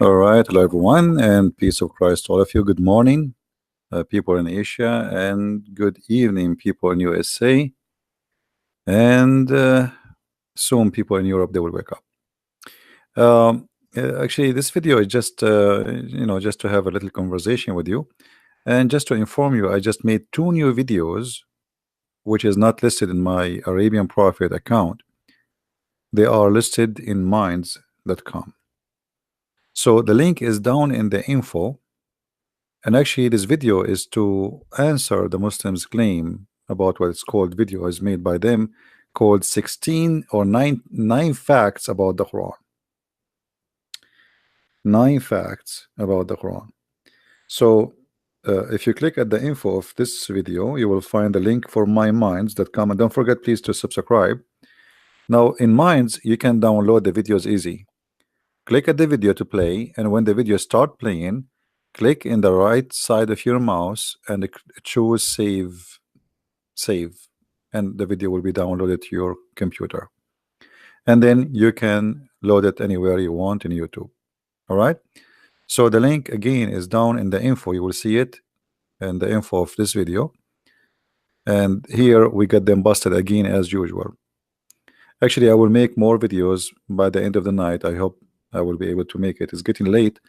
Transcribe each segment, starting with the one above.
All right, hello everyone, and peace of Christ to all of you. Good morning, people in Asia, and good evening, people in USA, and soon people in Europe they will wake up. Actually, this video is just just to have a little conversation with you, and just to inform you, I just made two new videos, which is not listed in my Arabian Prophet account. They are listed in minds.com. So the link is down in the info. And actually, this video is to answer the Muslims' claim about what it's called video is made by them, called 16 or 9 facts about the Quran. 9 facts about the Quran. So if you click at the info of this video, you will find the link for myminds.com, and don't forget please to subscribe. Now in Minds you can download the videos easy. Click at the video to play, and when the video start playing, click in the right side of your mouse and choose save, and the video will be downloaded to your computer, and then you can load it anywhere you want in YouTube. All right, so the link again is down in the info. You will see it in the info of this video, and here we get them busted again as usual. Actually, I will make more videos by the end of the night. I hope I will be able to make it. It's getting late,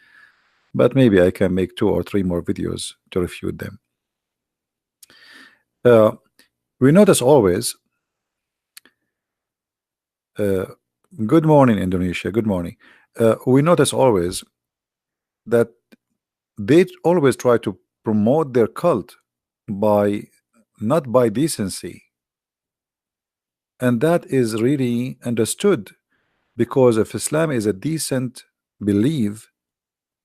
but maybe I can make 2 or 3 more videos to refute them. We notice always, good morning Indonesia, good morning. We notice always that they always try to promote their cult by not by decency, and that is really understood, because if Islam is a decent belief,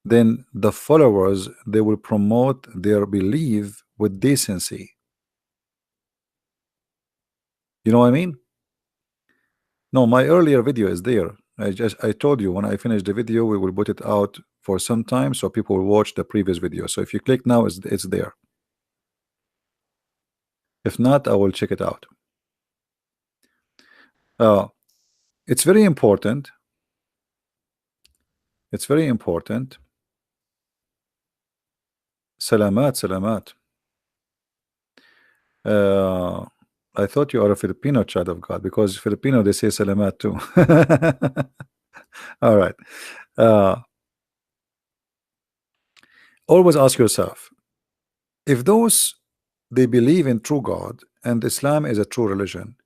then the followers they will promote their belief with decency. You know what I mean? No, my earlier video is there. I told you when I finish the video we will put it out for some time so people will watch the previous video. So if you click now, it's there. If not, I will check it out. It's very important. It's very important. Salamat, salamat. I thought you are a Filipino child of God, because Filipino they say salamat too. All right. Always ask yourself, if those they believe in true God and Islam is a true religion,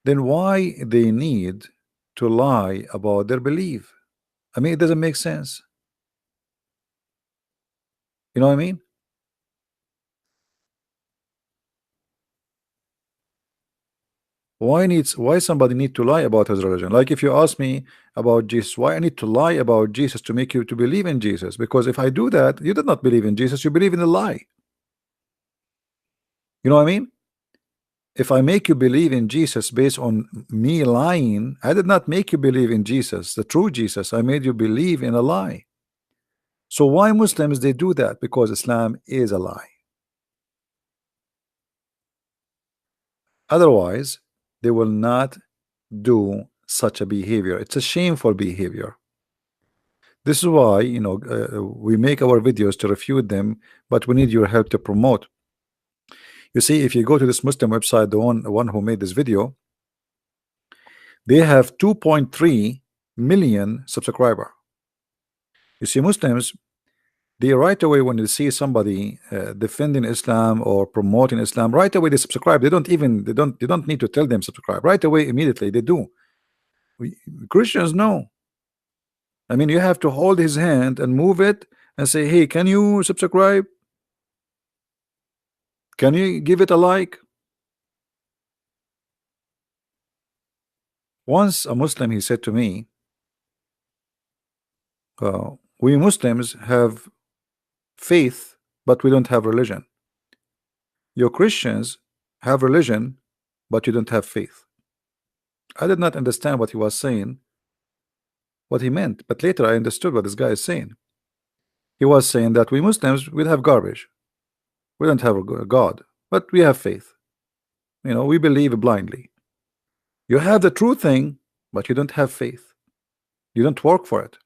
then why they need to lie about their belief? I mean, it doesn't make sense. You know what I mean? Why somebody need to lie about his religion? Like if you ask me about Jesus, why I need to lie about Jesus to make you to believe in Jesus? Because if I do that, you did not believe in Jesus, you believe in a lie. You know what I mean? If I make you believe in Jesus based on me lying, I did not make you believe in Jesus, the true Jesus. I made you believe in a lie. So why Muslims they do that? Because Islam is a lie. Otherwise they will not do such a behavior. It's a shameful behavior. This is why, we make our videos to refute them, but we need your help to promote. You see, if you go to this Muslim website, the one who made this video, they have 2.3 million subscriber. You see, Muslims, they right away when they see somebody defending Islam or promoting Islam, right away they subscribe. They don't need to tell them subscribe. Right away, immediately they do. Christians no. I mean, you have to hold his hand and move it and say, hey, can you subscribe? Can you give it a like? Once a Muslim, he said to me, we Muslims have faith, but we don't have religion. Your Christians have religion, but you don't have faith. I did not understand what he was saying, what he meant, but later I understood what this guy is saying. He was saying that we Muslims, we have garbage. We don't have a God, but we have faith. We believe blindly. You have the true thing, but you don't have faith. You don't work for it.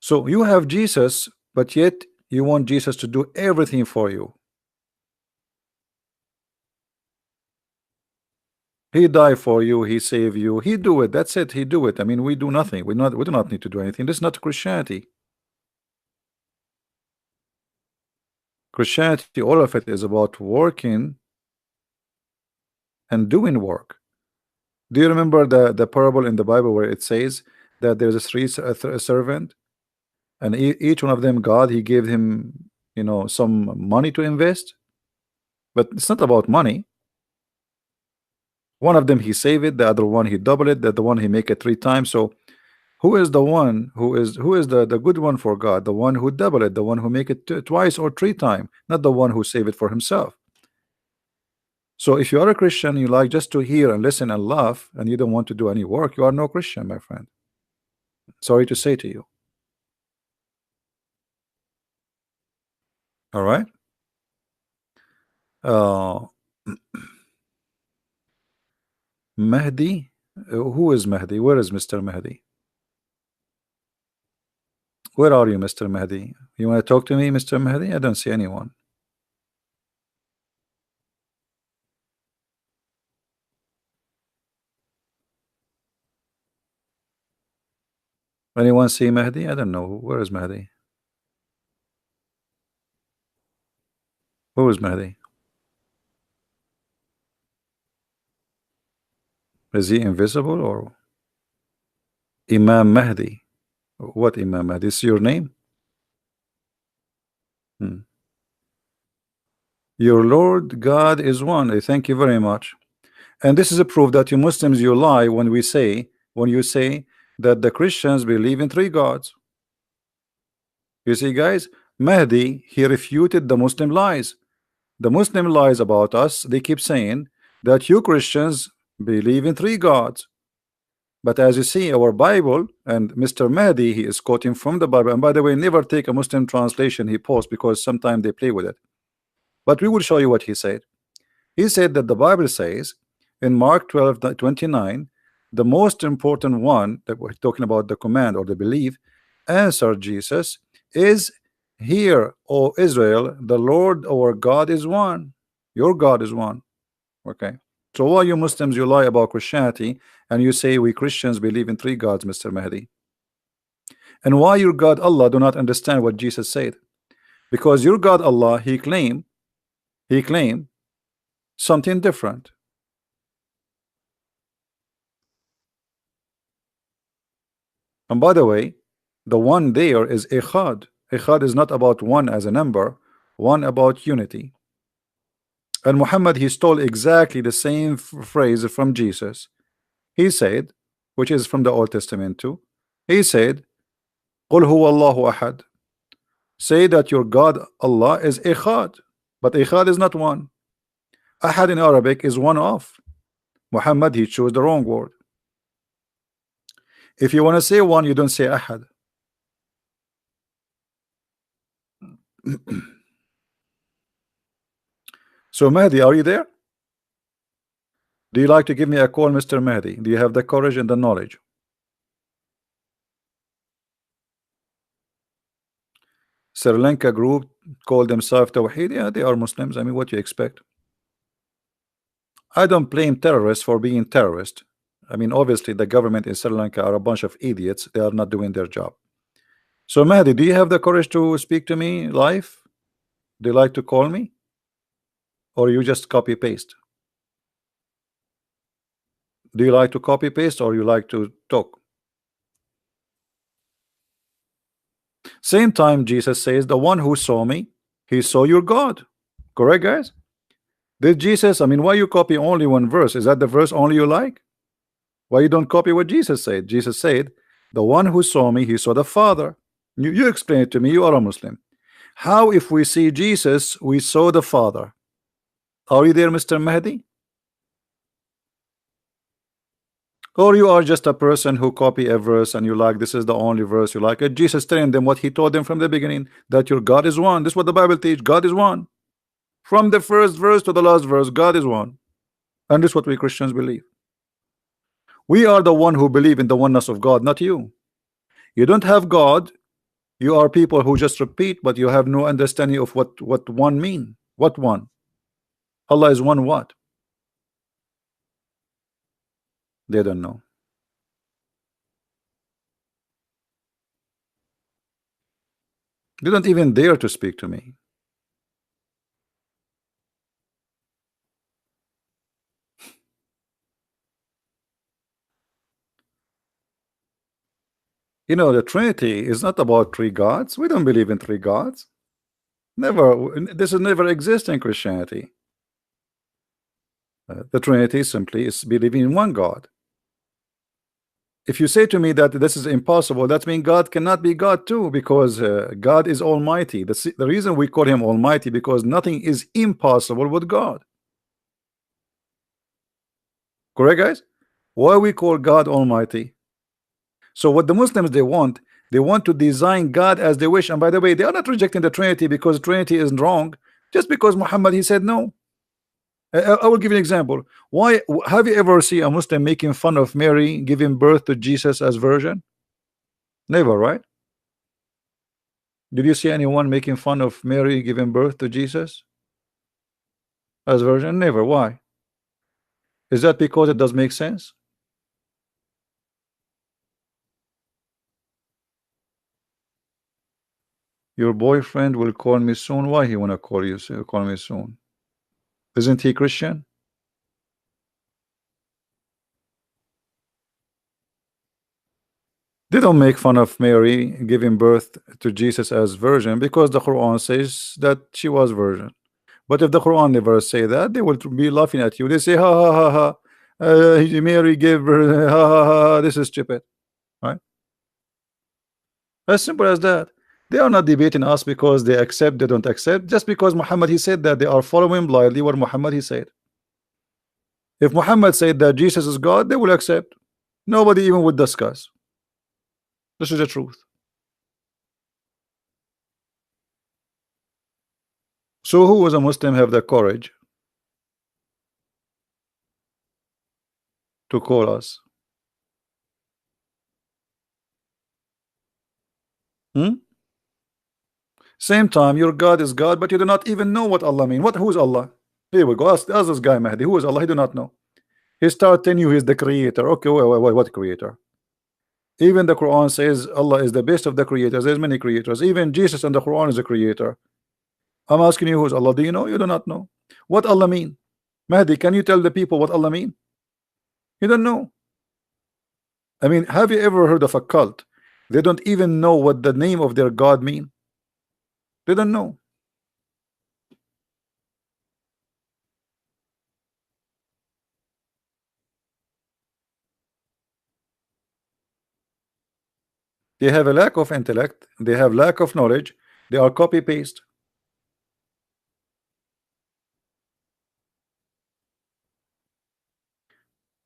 So you have Jesus, but yet you want Jesus to do everything for you. He died for you, he saved you, he do it. That's it, he do it. I mean, we do nothing. We do not need to do anything. This is not Christianity. Christianity, all of it is about working and doing work. Do you remember the parable in the Bible where it says that there's a servant, and each one of them, God, he gave him, you know, some money to invest, but it's not about money. One of them he save it, the other one he double it, the one he make it 3 times. So who is the one who is the good one for God? The one who double it, the one who make it twice or 3 times, not the one who save it for himself. So if you are a Christian, you like just to hear and listen and laugh, and you don't want to do any work, you are no Christian, my friend. Sorry to say to you. All right. Uh, Mahdi. Who is Mahdi? Where is Mr. Mahdi? Where are you, Mr. Mahdi? You want to talk to me, Mr. Mahdi? I don't see anyone. Anyone see Mahdi? I don't know. Where is Mahdi? Who is Mahdi? Is he invisible or Imam Mahdi? What Imam Mahdi? Is your name? Your Lord God is one. Thank you very much. And this is a proof that you Muslims, you lie when you say that the Christians believe in 3 gods. You see, guys, Mahdi, he refuted the Muslim lies. The Muslim lies about us. They keep saying that you Christians believe in 3 gods. But as you see, our Bible, and Mr. Mahdi, he is quoting from the Bible. And by the way, never take a Muslim translation he posts, because sometimes they play with it. But we will show you what he said. He said that the Bible says in Mark 12:29, the most important one that we're talking about, the command or the belief, answered Jesus, is, "Hear, O Israel, the Lord our God is one." Your God is one. Okay. So why you Muslims, you lie about Christianity and you say we Christians believe in 3 gods, Mr. Mahdi? And why your God Allah do not understand what Jesus said? Because your God Allah, he claimed something different. And by the way, the one there is Echad. Echad is not about one as a number, one about unity. And Muhammad, he stole exactly the same phrase from Jesus. He said, which is from the Old Testament too, he said, "Qul huwa Allahu ahad." Say that your God Allah is Echad, but Echad is not one. Ahad in Arabic is one of. Muhammad, he chose the wrong word. If you want to say one, you don't say Ahad. So Mahdi, are you there? Do you like to give me a call, Mr. Mahdi? Do you have the courage and the knowledge? Sri Lanka group called themselves Tawheed. Yeah, they are Muslims. I mean, what do you expect? I don't blame terrorists for being terrorists. I mean, obviously the government in Sri Lanka are a bunch of idiots. They are not doing their job. So Mahdi, do you have the courage to speak to me live? Do you like to call me? Or you just copy paste? Do you like to copy paste or you like to talk? Same time Jesus says, the one who saw me, he saw your God. Correct, guys? Did Jesus, I mean, why you copy only one verse? Is that the verse only you like? Why you don't copy what Jesus said? Jesus said, the one who saw me, he saw the Father. You explain it to me. You are a Muslim. How if we see Jesus, we saw the Father? Are you there, Mr. Mahdi? Or you are just a person who copy a verse and you like, this is the only verse you like? Jesus telling them what he told them from the beginning, that your God is one. This is what the Bible teaches. God is one. From the first verse to the last verse, God is one. And this is what we Christians believe. We are the one who believe in the oneness of God, not you. You don't have God. You are people who just repeat, but you have no understanding of what one mean. What one? Allah is one what? They don't know. They don't even dare to speak to me. You know, the Trinity is not about three gods. We don't believe in three gods. Never. This has never existed in Christianity. The Trinity simply is believing in one God. If you say to me that this is impossible, that means God cannot be God too, because God is Almighty. The reason we call him Almighty, because nothing is impossible with God. Correct, guys? Why we call God Almighty? So what the Muslims they want to design God as they wish. And by the way, they are not rejecting the Trinity because Trinity isn't wrong. Just because Muhammad he said no. I will give you an example. Why have you ever seen a Muslim making fun of Mary giving birth to Jesus as virgin? Never, right? Did you see anyone making fun of Mary giving birth to Jesus as virgin? Never. Why? Is that because it does make sense? Your boyfriend will call me soon. Why he wanna call me soon? Isn't he Christian? They don't make fun of Mary giving birth to Jesus as virgin because the Quran says that she was virgin. But if the Quran never say that, they will be laughing at you. They say, ha ha ha ha, Mary gave birth, ha ha ha, this is stupid, right? As simple as that. They are not debating us because they accept, they don't accept. Just because Muhammad he said that, they are following blindly what Muhammad he said. If Muhammad said that Jesus is God, they will accept. Nobody even would discuss. This is the truth. So who was a Muslim have the courage to call us? Same time, your God is God, but you do not even know what Allah mean. Who is Allah? Here we go. Ask this guy Mahdi. Who is Allah? He do not know. He start telling you he's the creator. Okay, wait, what creator? Even the Quran says Allah is the best of the creators. There's many creators. Even Jesus in the Quran is a creator. I'm asking you, who's Allah? Do you know? You do not know. What Allah mean? Mahdi, can you tell the people what Allah mean? You don't know. I mean, have you ever heard of a cult? They don't even know what the name of their God mean. They don't know. They have a lack of intellect. They have lack of knowledge. They are copy paste.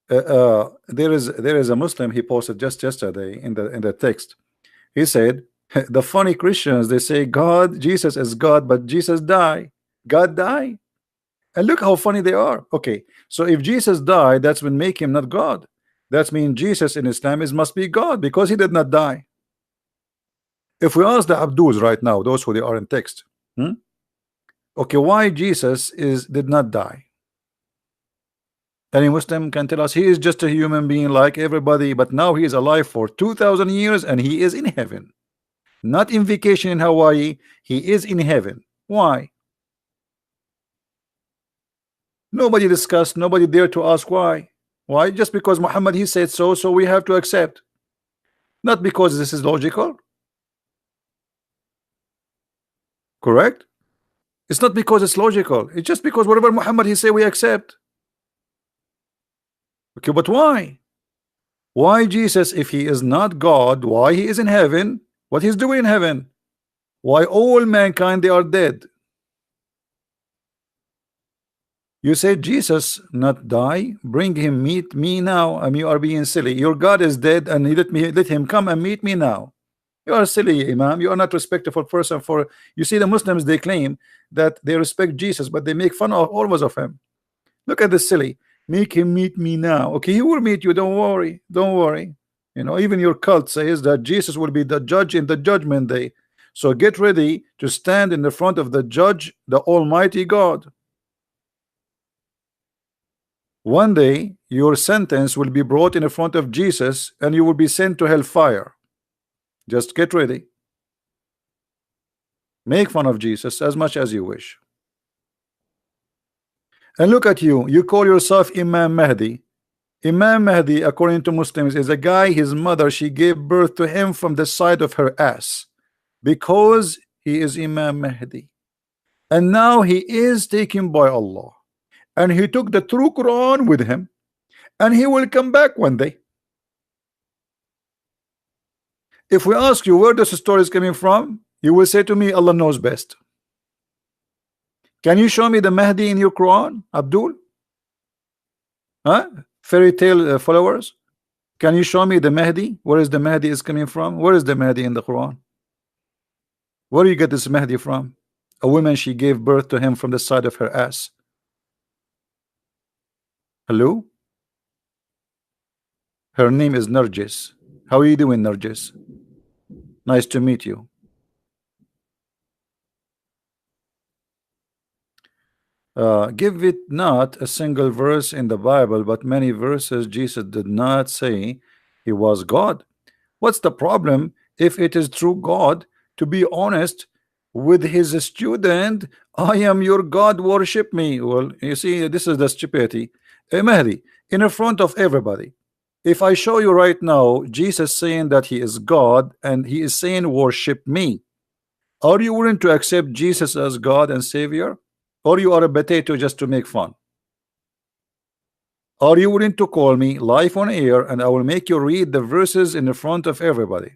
There is a Muslim he posted just yesterday in the text. He said the funny Christians, they say God, Jesus is God, but Jesus die. God die. And look how funny they are. Okay, so if Jesus died, that's when make him not God. That means Jesus in Islam is must be God because he did not die. If we ask the Abdus right now, those who they are in text, okay, why Jesus did not die? Any Muslim can tell us he is just a human being like everybody, but now he is alive for 2,000 years and he is in heaven, not in vacation in Hawaii. He is in heaven. Why? Nobody discussed, nobody dare to ask why. Why? Just because Muhammad he said so, so we have to accept. Not because this is logical. Correct? It's not because it's logical. It's just because whatever Muhammad he say we accept. Okay, but why? Why Jesus, if he is not God, why he is in heaven? What he's doing in heaven? Why all mankind they are dead? You say Jesus not die, bring him meet me now. I mean, you are being silly. Your God is dead and he let him come and meet me now. You are silly, Imam. You are not respectful person. For you see the Muslims they claim that they respect Jesus, but they make fun of always of him. Look at this silly. Make him meet me now. Okay, he will meet you. Don't worry. Don't worry. You know, even your cult says that Jesus will be the judge in the judgment day. So get ready to stand in the front of the judge, the Almighty God. One day your sentence will be brought in front of Jesus and you will be sent to hellfire. Just get ready. Make fun of Jesus as much as you wish. And look at you, you call yourself Imam Mahdi. Imam Mahdi, according to Muslims, is a guy, his mother, she gave birth to him from the side of her ass because he is Imam Mahdi. And now he is taken by Allah. And he took the true Quran with him. And he will come back one day. If we ask you where this story is coming from, you will say to me, Allah knows best. Can you show me the Mahdi in your Quran, Abdul? Huh? Fairy tale followers? Can you show me the Mahdi? Where is the Mahdi is coming from? Where is the Mahdi in the Quran? Where do you get this Mahdi from? A woman, she gave birth to him from the side of her ass. Hello? Her name is Nargis. How are you doing, Nargis? Nice to meet you. Give it not a single verse in the Bible, but many verses Jesus did not say he was God. What's the problem if it is true God to be honest with his student? I am your God, worship me. Well, you see, this is the stupidity. Mahdi, in front of everybody, if I show you right now Jesus saying that he is God and he is saying worship me, are you willing to accept Jesus as God and Savior? Or you are a potato just to make fun? Are you willing to call me live on air and I will make you read the verses in the front of everybody?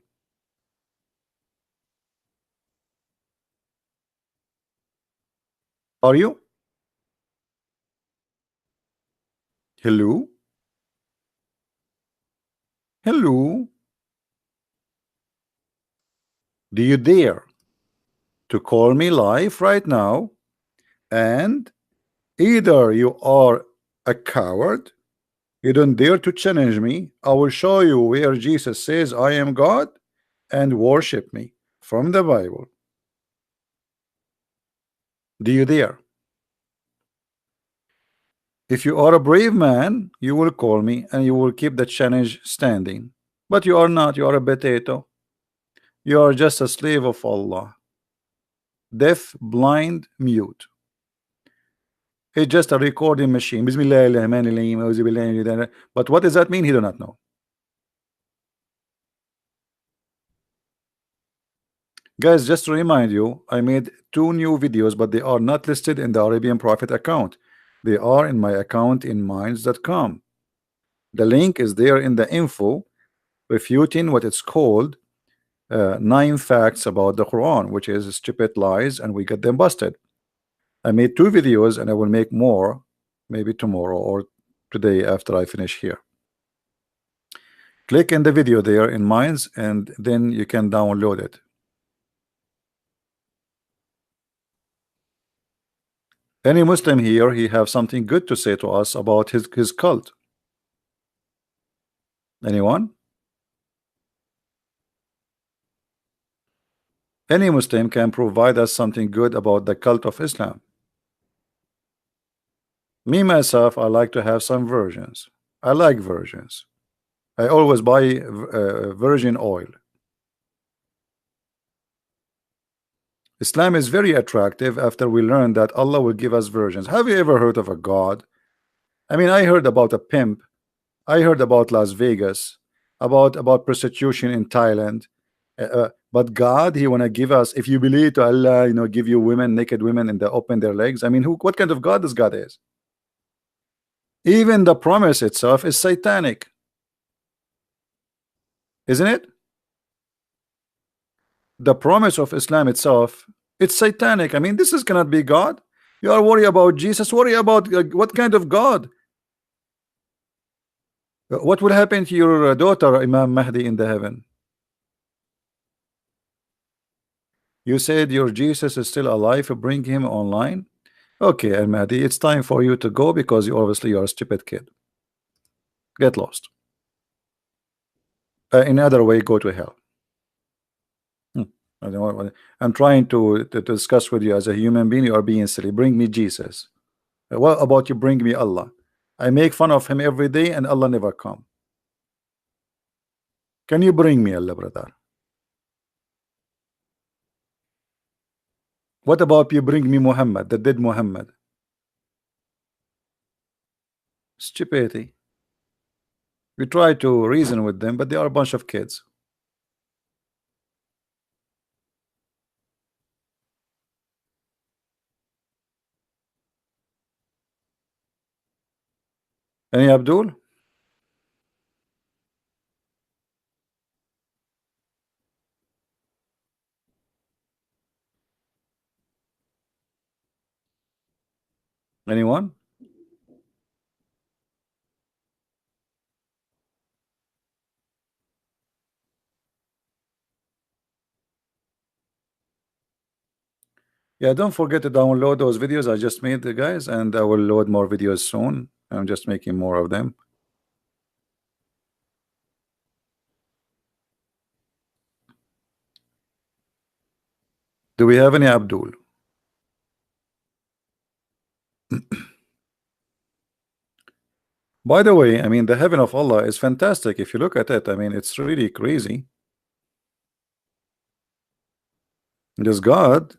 Are you? Hello? Hello? Do you dare to call me live right now? And either you are a coward, you don't dare to challenge me. I will show you where Jesus says I am God and worship me from the Bible. Do you dare? If you are a brave man, you will call me and you will keep the challenge standing. But you are not, you are a potato. You are just a slave of Allah. Deaf, blind, mute. It's just a recording machine. Bismillah. But what does that mean? He do not know. Guys, just to remind you, I made 2 new videos, but they are not listed in the Arabian Prophet account. They are in my account in minds.com. The link is there in the info, refuting what it's called 9 facts about the Quran, which is stupid lies, and we get them busted. I made 2 videos and I will make more maybe tomorrow or today after I finish here. Click in the video there in Minds and then you can download it. Any Muslim here, he have something good to say to us about his cult? Anyone? Any Muslim can provide us something good about the cult of Islam. Me myself, I like to have some versions. I like versions. I always buy virgin oil. Islam is very attractive after we learn that Allah will give us versions. Have you ever heard of a God? I mean, I heard about a pimp. I heard about Las Vegas, about prostitution in Thailand. But God, he want to give us, if you believe to Allah, you know, give you women, naked women, and they open their legs. I mean, what kind of God this God is? Even the promise itself is satanic, isn't it? The promise of Islam itself, it's satanic. I mean, this is cannot be God. You are worried about Jesus, worry about what kind of God? What will happen to your daughter, Imam Mahdi, in the heaven? You said your Jesus is still alive. Bring him online. Okay, Al Mahdi, it's time for you to go because you obviously are a stupid kid. Get lost. In other way, go to hell. I don't want, I'm trying to discuss with you as a human being. You are being silly. Bring me Jesus. What about you bring me Allah? I make fun of him every day and Allah never come. Can you bring me Allah, brother? What about you bring me Muhammad, the dead Muhammad? Stupidity. We try to reason with them, but they are a bunch of kids. Any Abdul? Anyone? Yeah, don't forget to download those videos I just made, guys, and I will load more videos soon. I'm just making more of them. Do we have any Abdul? By the way, I mean, the heaven of Allah is fantastic. If you look at it, I mean, it's really crazy. This God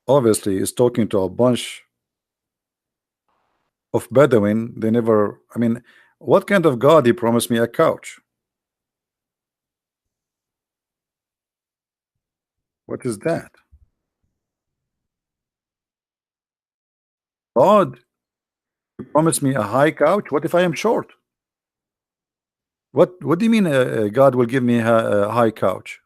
obviously is talking to a bunch of Bedouin. They never, I mean, what kind of God he promised me a couch? What is that? God, he promised me a high couch. What if I am short? What do you mean God will give me a high couch?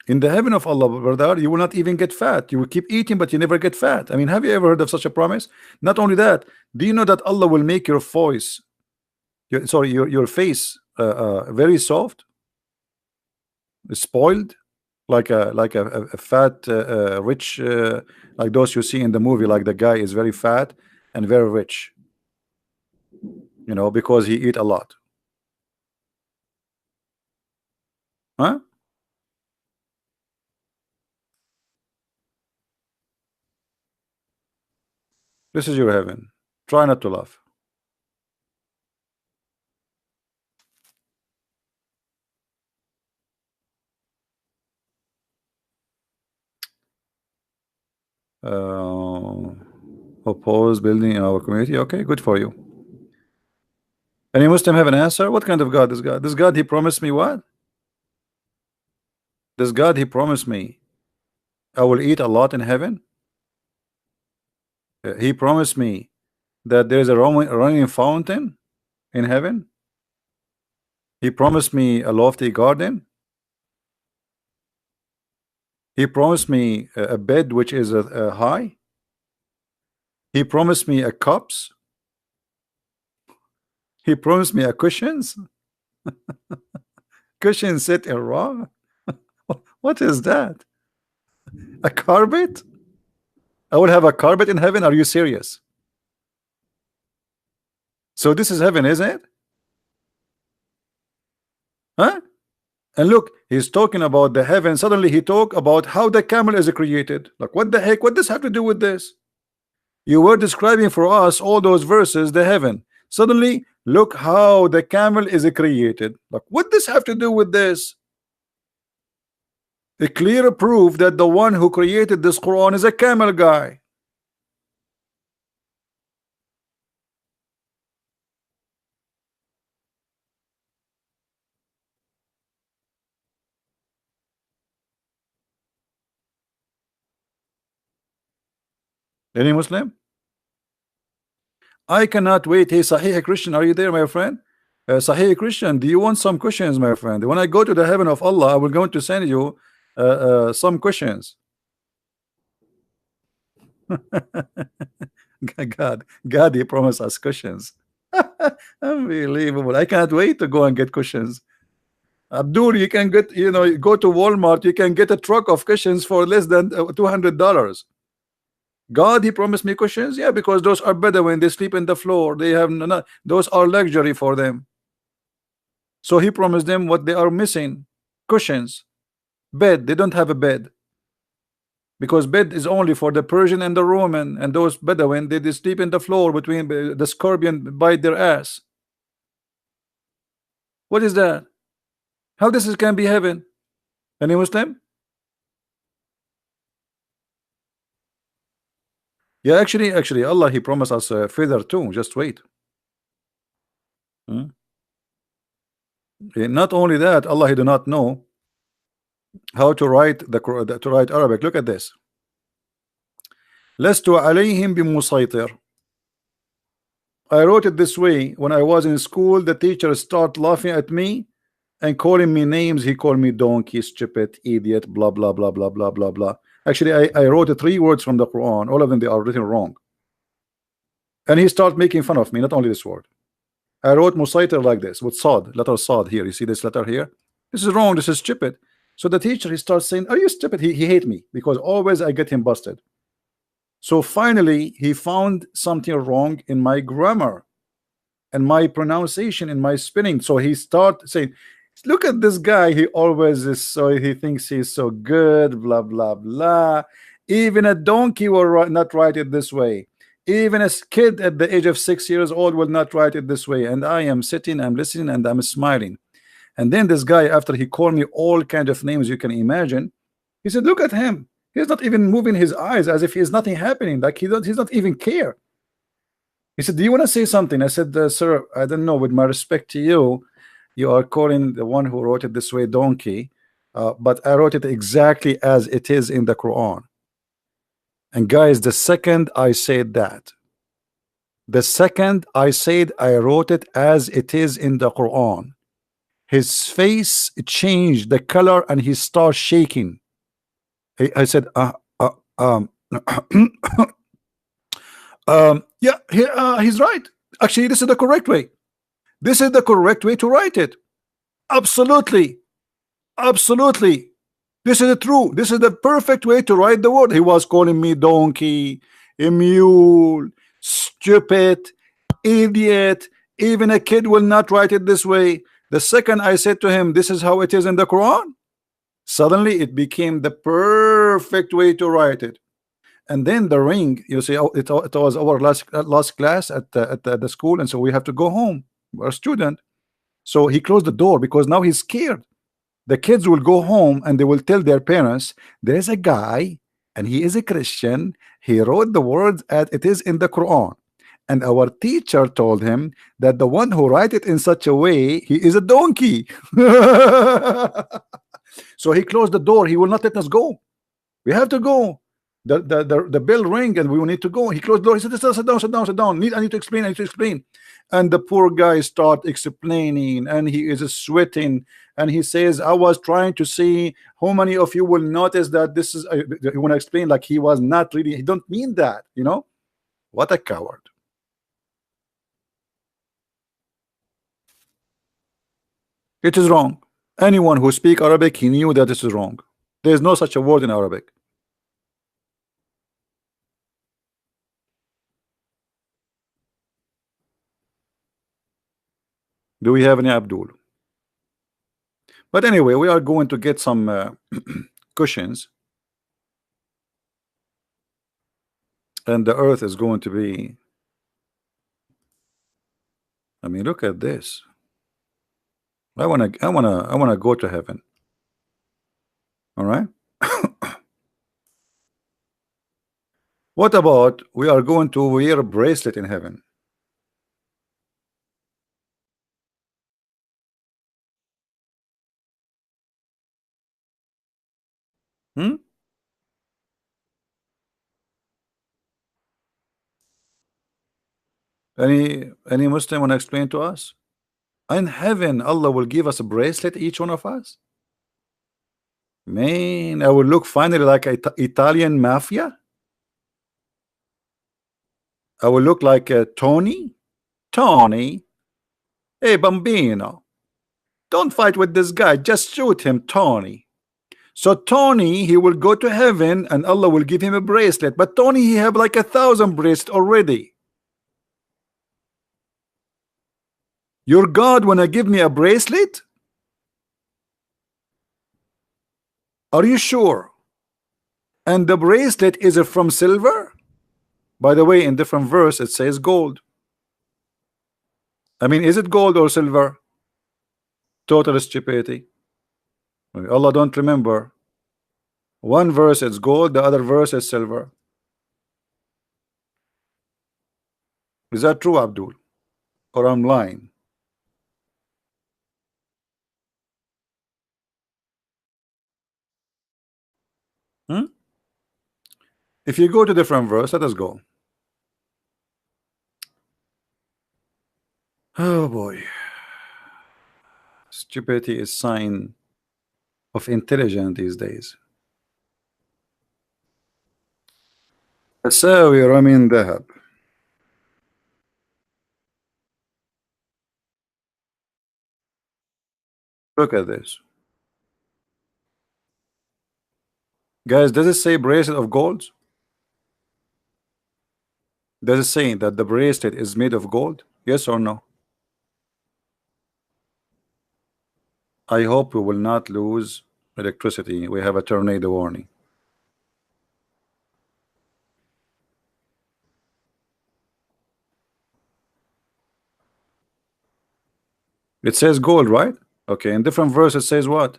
In the heaven of Allah, brother, you will not even get fat. You will keep eating, but you never get fat. I mean, have you ever heard of such a promise? Not only that, do you know that Allah will make your voice, your face, very soft, spoiled, like a fat, rich, like those you see in the movie, like the guy is very fat and very rich, you know, because he eat a lot. Huh? This is your heaven. Try not to laugh. Oppose building in our community. Okay, good for you. Any Muslim have an answer? What kind of God is God? This God, he promised me what? This God, he promised me I will eat a lot in heaven. He promised me that there is a running fountain in heaven. He promised me a lofty garden. He promised me a bed which is high. He promised me a cups. He promised me a cushions. Cushion set in raw. What is that? A carpet? I will have a carpet in heaven. Are you serious? So this is heaven, isn't it? Huh? And look, he's talking about the heaven. Suddenly he talk about how the camel is created. Like, what the heck? What does have to do with this? You were describing for us all those verses, the heaven. Suddenly, look how the camel is created. Like, what does have to do with this? A clear proof that the one who created this Quran is a camel guy. Any Muslim? I cannot wait. Hey, Sahih Christian, are you there, my friend? Sahih Christian, do you want some questions, my friend? When I go to the heaven of Allah, I will going to send you some questions. God, he promised us cushions. Unbelievable. I can't wait to go and get cushions. Abdul, you can get, you know, go to Walmart, you can get a truck of cushions for less than $200. God, he promised me cushions. Yeah, because those are better when they sleep in the floor. They have no, those are luxury for them. So he promised them what they are missing: cushions, bed. They don't have a bed, because bed is only for the Persian and the Roman, and those Bedouin, they sleep in the floor between the scorpion bite their ass. What is that? How this is can be heaven? Any Muslim? Yeah, actually, Allah He promised us a feather too. Just wait. Hmm? Not only that, Allah He do not know how to write to write Arabic. Look at this. لست عليهم بمسيطر. I wrote it this way. When I was in school, the teacher started laughing at me and calling me names. He called me donkey, stupid, idiot, blah blah blah blah blah blah blah. Actually, I wrote 3 words from the Quran. All of them they are written wrong. And he started making fun of me. Not only this word. I wrote musaitir like this with Sad, letter Sad here. You see this letter here? This is wrong. This is stupid. So the teacher he starts saying, "Are you stupid?" He hate me because always I get him busted. So finally, he found something wrong in my grammar and my pronunciation and my spelling. So he started saying, "Look at this guy. He always is so. He thinks he's so good. Blah blah blah. Even a donkey will not write it this way. Even a kid at the age of 6 years old will not write it this way." And I am sitting, I'm listening, and I'm smiling. And then this guy, after he called me all kinds of names you can imagine, he said, "Look at him. He's not even moving his eyes as if he's nothing happening. Like he's not even care." He said, "Do you want to say something?" I said, "Sir, I don't know. With my respect to you, you are calling the one who wrote it this way donkey, but I wrote it exactly as it is in the Quran." And guys, the second I said that, the second I said I wrote it as it is in the Quran, his face changed the color and he started shaking. I said, yeah, he's right. Actually, this is the correct way. This is the correct way to write it. Absolutely. Absolutely. This is true. This is the perfect way to write the word. He was calling me donkey, a mule, stupid, idiot. Even a kid will not write it this way. The second I said to him, "This is how it is in the Quran," suddenly it became the perfect way to write it. And then the ring, you see, it was our last class at the school, and so we have to go home. We're a student. So he closed the door because now he's scared. The kids will go home and they will tell their parents, "There's a guy and he is a Christian. He wrote the words as it is in the Quran. And our teacher told him that the one who write it in such a way, he is a donkey." So he closed the door. He will not let us go. We have to go. The bell ring and we will need to go. He closed the door. He said, "Sit down, sit down, sit down. I need to explain. I need to explain." And the poor guy start explaining, and he is sweating, and he says, "I was trying to see how many of you will notice that this is." He want to explain like he was not really. He don't mean that, you know. What a coward! It is wrong. Anyone who speak Arabic, he knew that this is wrong. There is no such a word in Arabic. Do we have any Abdul? But anyway, we are going to get some cushions, and the earth is going to be. I mean, look at this. I wanna go to heaven. All right. What about we are going to wear a bracelet in heaven? Hmm? Any Muslim want to explain to us? In heaven, Allah will give us a bracelet, each one of us. Man, I will look finally like Italian mafia. I will look like Tony. Tony, hey bambino, don't fight with this guy. Just shoot him, Tony. So Tony, he will go to heaven, and Allah will give him a bracelet. But Tony, he have like 1,000 bracelets already. Your God wanna give me a bracelet? Are you sure? And the bracelet is from silver? By the way, in different verse it says gold. I mean, is it gold or silver? Total stupidity. Allah don't remember. One verse is gold, the other verse is silver. Is that true, Abdul? Or I'm lying? Hmm? If you go to different verse, let us go. Oh boy. Stupidity is sign of intelligence these days. تساوي رمين ذهب. Look at this. Guys, does it say bracelet of gold? Does it say that the bracelet is made of gold? Yes or no? I hope we will not lose electricity. We have a tornado warning. It says gold, right? Okay, in different verse it says what?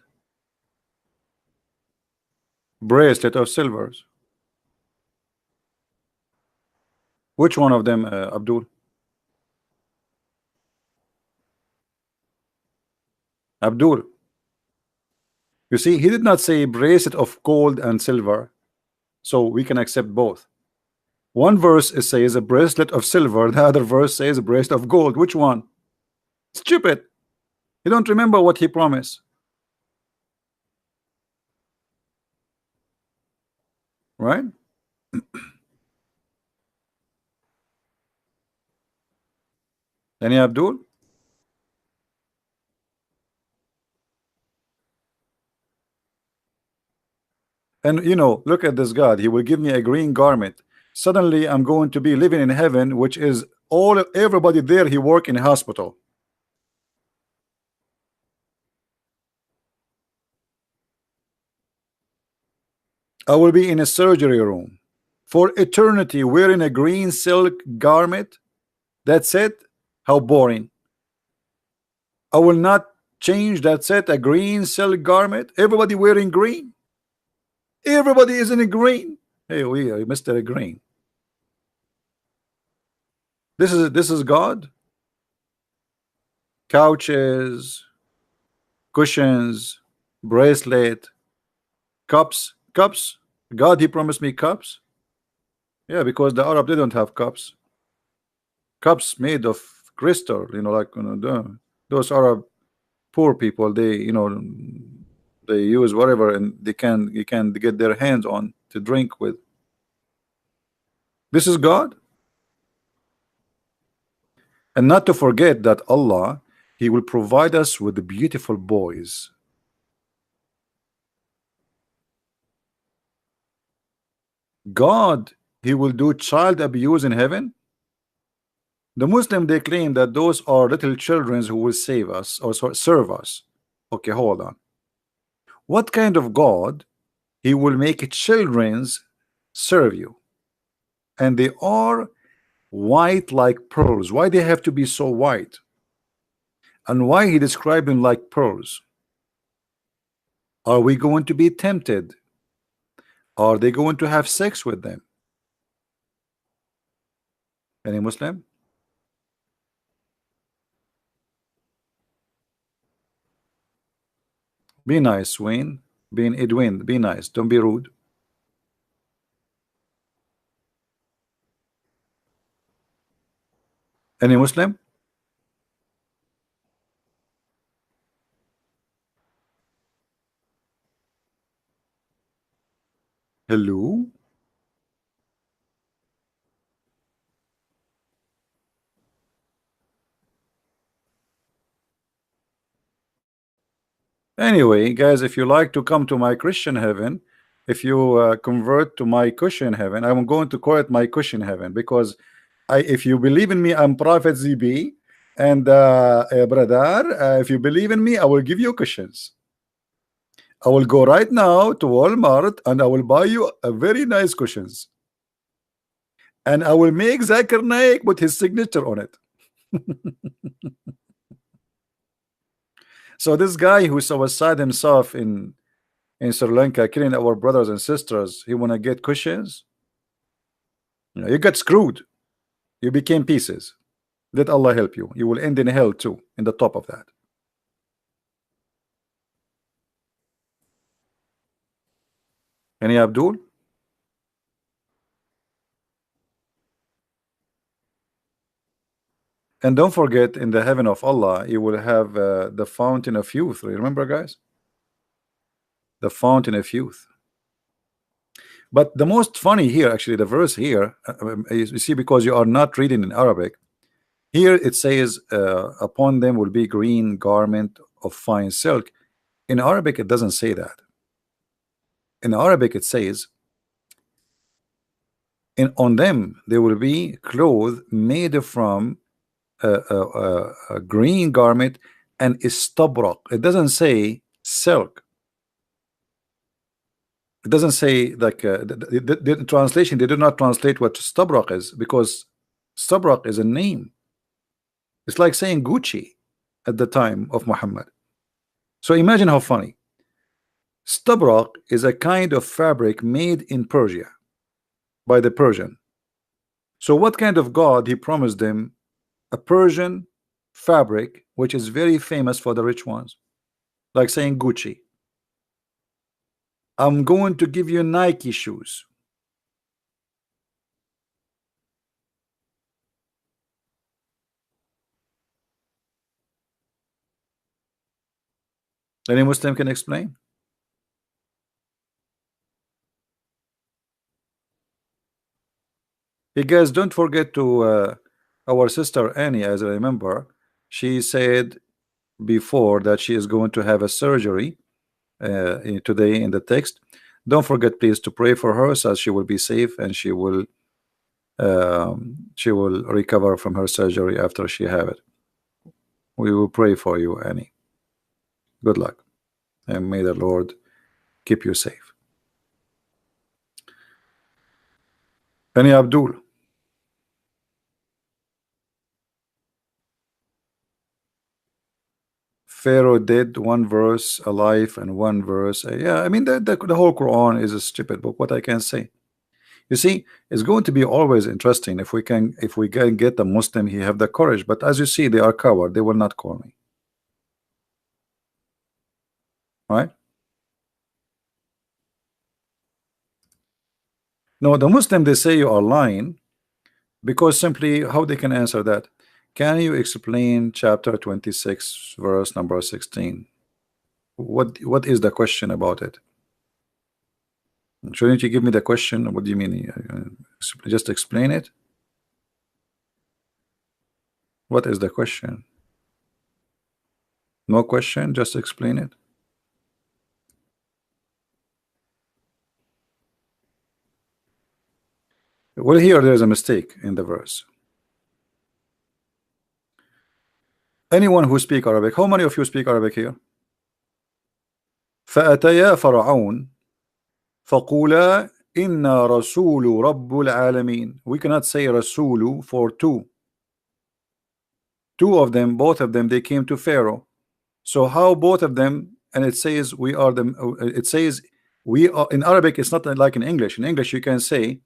Bracelet of silvers. Which one of them, Abdul? Abdul. You see, he did not say bracelet of gold and silver, so we can accept both. One verse it says a bracelet of silver, the other verse says a bracelet of gold. Which one? Stupid. You don't remember what he promised, right? Any Abdul? And you know, look at this God. He will give me a green garment. Suddenly I'm going to be living in heaven, which is all everybody there, he work in a hospital. I will be in a surgery room for eternity wearing a green silk garment. That's it. How boring. I will not change. That's it. A green silk garment. Everybody wearing green. Everybody is in a green. Hey, we are Mr. Green. This is God. Couches, cushions, bracelet, cups. God, he promised me cups. Yeah, because the Arab, they don't have cups. Cups made of crystal, you know, like those Arab poor people, they, you know, they use whatever and they can you can get their hands on to drink with. This is God. And not to forget that Allah, he will provide us with the beautiful boys. God, he will do child abuse in heaven. The Muslim, they claim that those are little children who will save us or serve us. Okay, hold on. What kind of God he will make children's serve you? And they are white like pearls. Why they have to be so white? And why he described them like pearls? Are we going to be tempted? Are they going to have sex with them? Any Muslim? Be nice, Wayne. Being Edwin, be nice. Don't be rude. Any Muslim? Hello? Anyway, guys, if you like to come to my Christian heaven, if you convert to my Christian heaven, I'm going to call it my Christian heaven because if you believe in me, I'm Prophet ZB. And brother, if you believe in me, I will give you cushions. I will go right now to Walmart and I will buy you a very nice cushions. And I will make Zakir Naik put his signature on it. So this guy who so was sad himself in Sri Lanka, killing our brothers and sisters, he wanna get cushions. You know, you got screwed. You became pieces. Let Allah help you. You will end in hell too, in the top of that. Any Abdul? And don't forget, in the heaven of Allah, you will have the fountain of youth. Remember, guys? The fountain of youth. But the most funny here, actually, the verse here, you see, because you are not reading in Arabic, here it says, upon them will be green garment of fine silk. In Arabic, it doesn't say that. In Arabic, it says, on them there will be clothes made from a green garment and istabrak. It doesn't say silk. It doesn't say like the translation. They do not translate what stabrak is, because stabrak is a name. It's like saying Gucci at the time of Muhammad. So imagine how funny. Stabrak is a kind of fabric made in Persia by the Persian. So what kind of God he promised them? A Persian fabric which is very famous for the rich ones, like saying Gucci. I'm going to give you Nike shoes. Any Muslim can explain? You guys don't forget to our sister Annie, as I remember, she said before that she is going to have a surgery today in the text. Don't forget, please, to pray for her, so she will be safe and she will recover from her surgery after she have it. We will pray for you, Annie. Good luck, and may the Lord keep you safe. Any Abdul? Pharaoh did one verse alive and one verse. Yeah, I mean the whole Quran is a stupid book. What I can say. You see, it's going to be always interesting if we can get a Muslim, he have the courage. But as you see, they are coward. They will not call me. Right? No, the Muslim, they say you are lying because simply how they can answer that? Can you explain chapter 26 verse number 16? What is the question about it? Shouldn't you give me the question? What do you mean? Just explain it. What is the question? No question, just explain it. Well, here there's a mistake in the verse. Anyone who speak Arabic, how many of you speak Arabic here? فأتيا فرعون فقولا إنا رسول رب العالمين. We cannot say Rasulu for two. Two of them, both of them, they came to Pharaoh. So how both of them? And it says we are the. It says we are in Arabic. It's not like in English. In English, you can say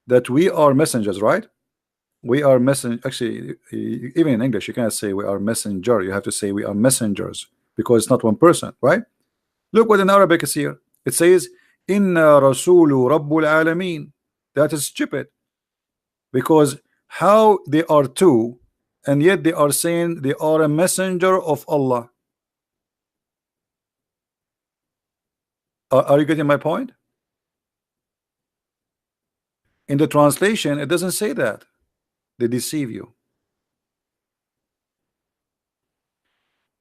that we are messengers, right? We are messenger. Actually, even in English, you cannot say we are messenger. You have to say we are messengers because it's not one person, right? Look what in Arabic is here. It says Inna Rasulu Rabbul Alameen. That is stupid, because how they are two and yet they are saying they are a messenger of Allah. Are you getting my point? In the translation, it doesn't say that. They deceive you.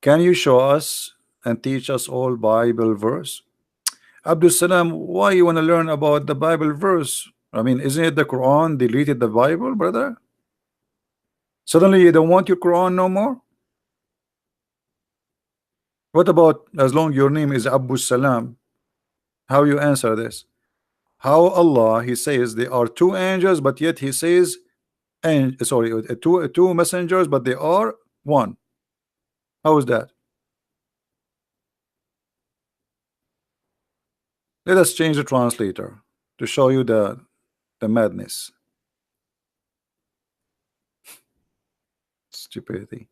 Can you show us and teach us all Bible verse? Abdul Salam, why you want to learn about the Bible verse? I mean, isn't it the Quran deleted the Bible, brother? Suddenly you don't want your Quran no more? What about as long your name is Abu Salam? How you answer this? How Allah he says there are two angels, but yet he says, and sorry, two messengers, but they are one. How is that? Let us change the translator to show you the madness, stupidity.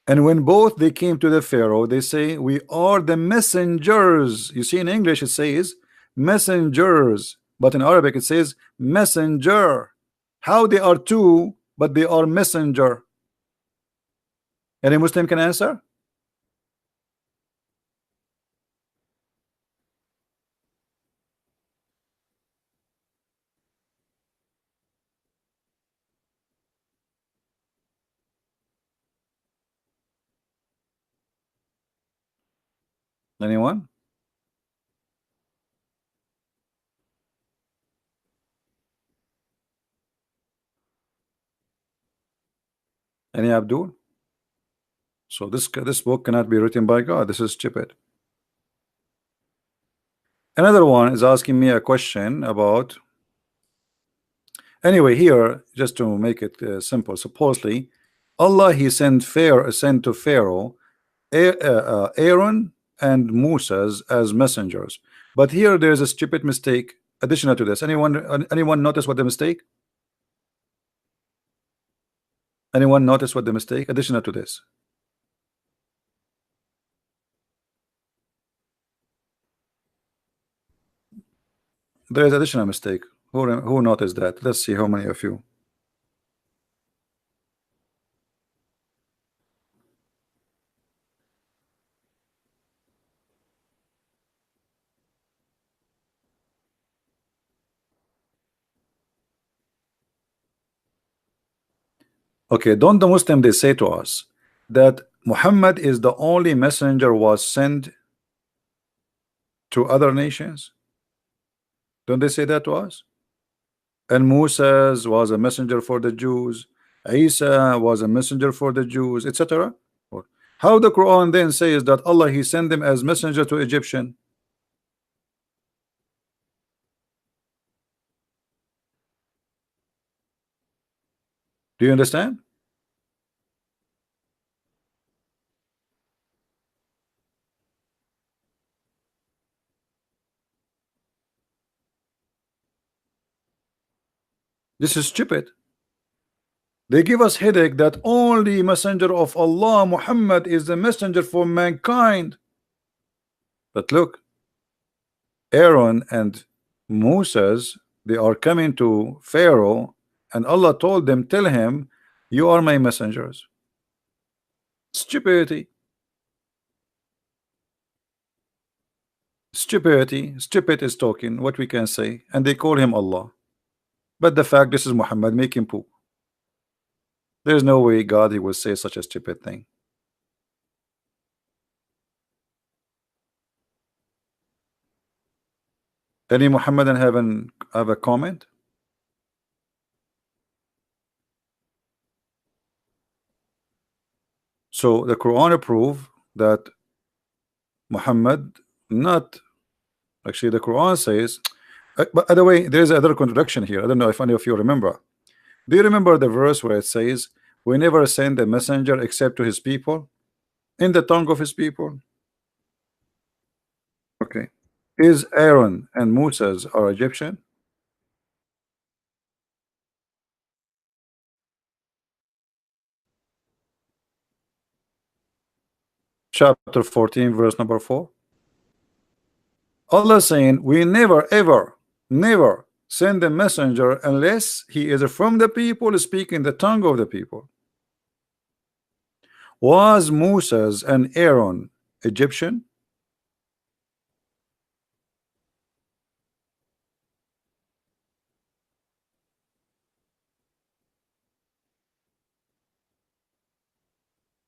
And when both they came to the Pharaoh, they say, we are the messengers. You see, in English it says messengers, but in Arabic it says messenger. How they are two, but they are messenger? Any Muslim can answer? Anyone? Any Abdul? So this book cannot be written by God. This is stupid. Another one is asking me a question about. Anyway, here just to make it simple. Supposedly, Allah he sent to Pharaoh Aaron and Moses as messengers. But here there is a stupid mistake additional to this. Anyone notice what the mistake? Anyone notice what the mistake additional to this? There is additional mistake. Who noticed that? Let's see how many of you. Okay, don't the Muslim they say to us that Muhammad is the only messenger was sent to other nations? Don't they say that to us? And Moses was a messenger for the Jews, Isa was a messenger for the Jews, etc. How the Quran then says that Allah he sent them as messenger to Egyptian? Do you understand? This is stupid. They give us headache that only messenger of Allah Muhammad is the messenger for mankind. But look, Aaron and Moses, they are coming to Pharaoh, and Allah told them, tell him, you are my messengers. Stupidity. Stupid is talking, what we can say, and they call him Allah. But the fact this is Muhammad, make him poop. There's no way God he will say such a stupid thing. Any Muhammadan have a comment? So the Quran prove that Muhammad not actually the Quran says. But by the way, there's another contradiction here. I don't know if any of you remember. Do you remember the verse where it says, "We never send a messenger except to his people, in the tongue of his people"? Okay, is Aaron and Moses are Egyptian? Chapter 14, verse number 4. Allah saying, we never ever never send a messenger unless he is from the people speaking the tongue of the people. Was Moses and Aaron Egyptian?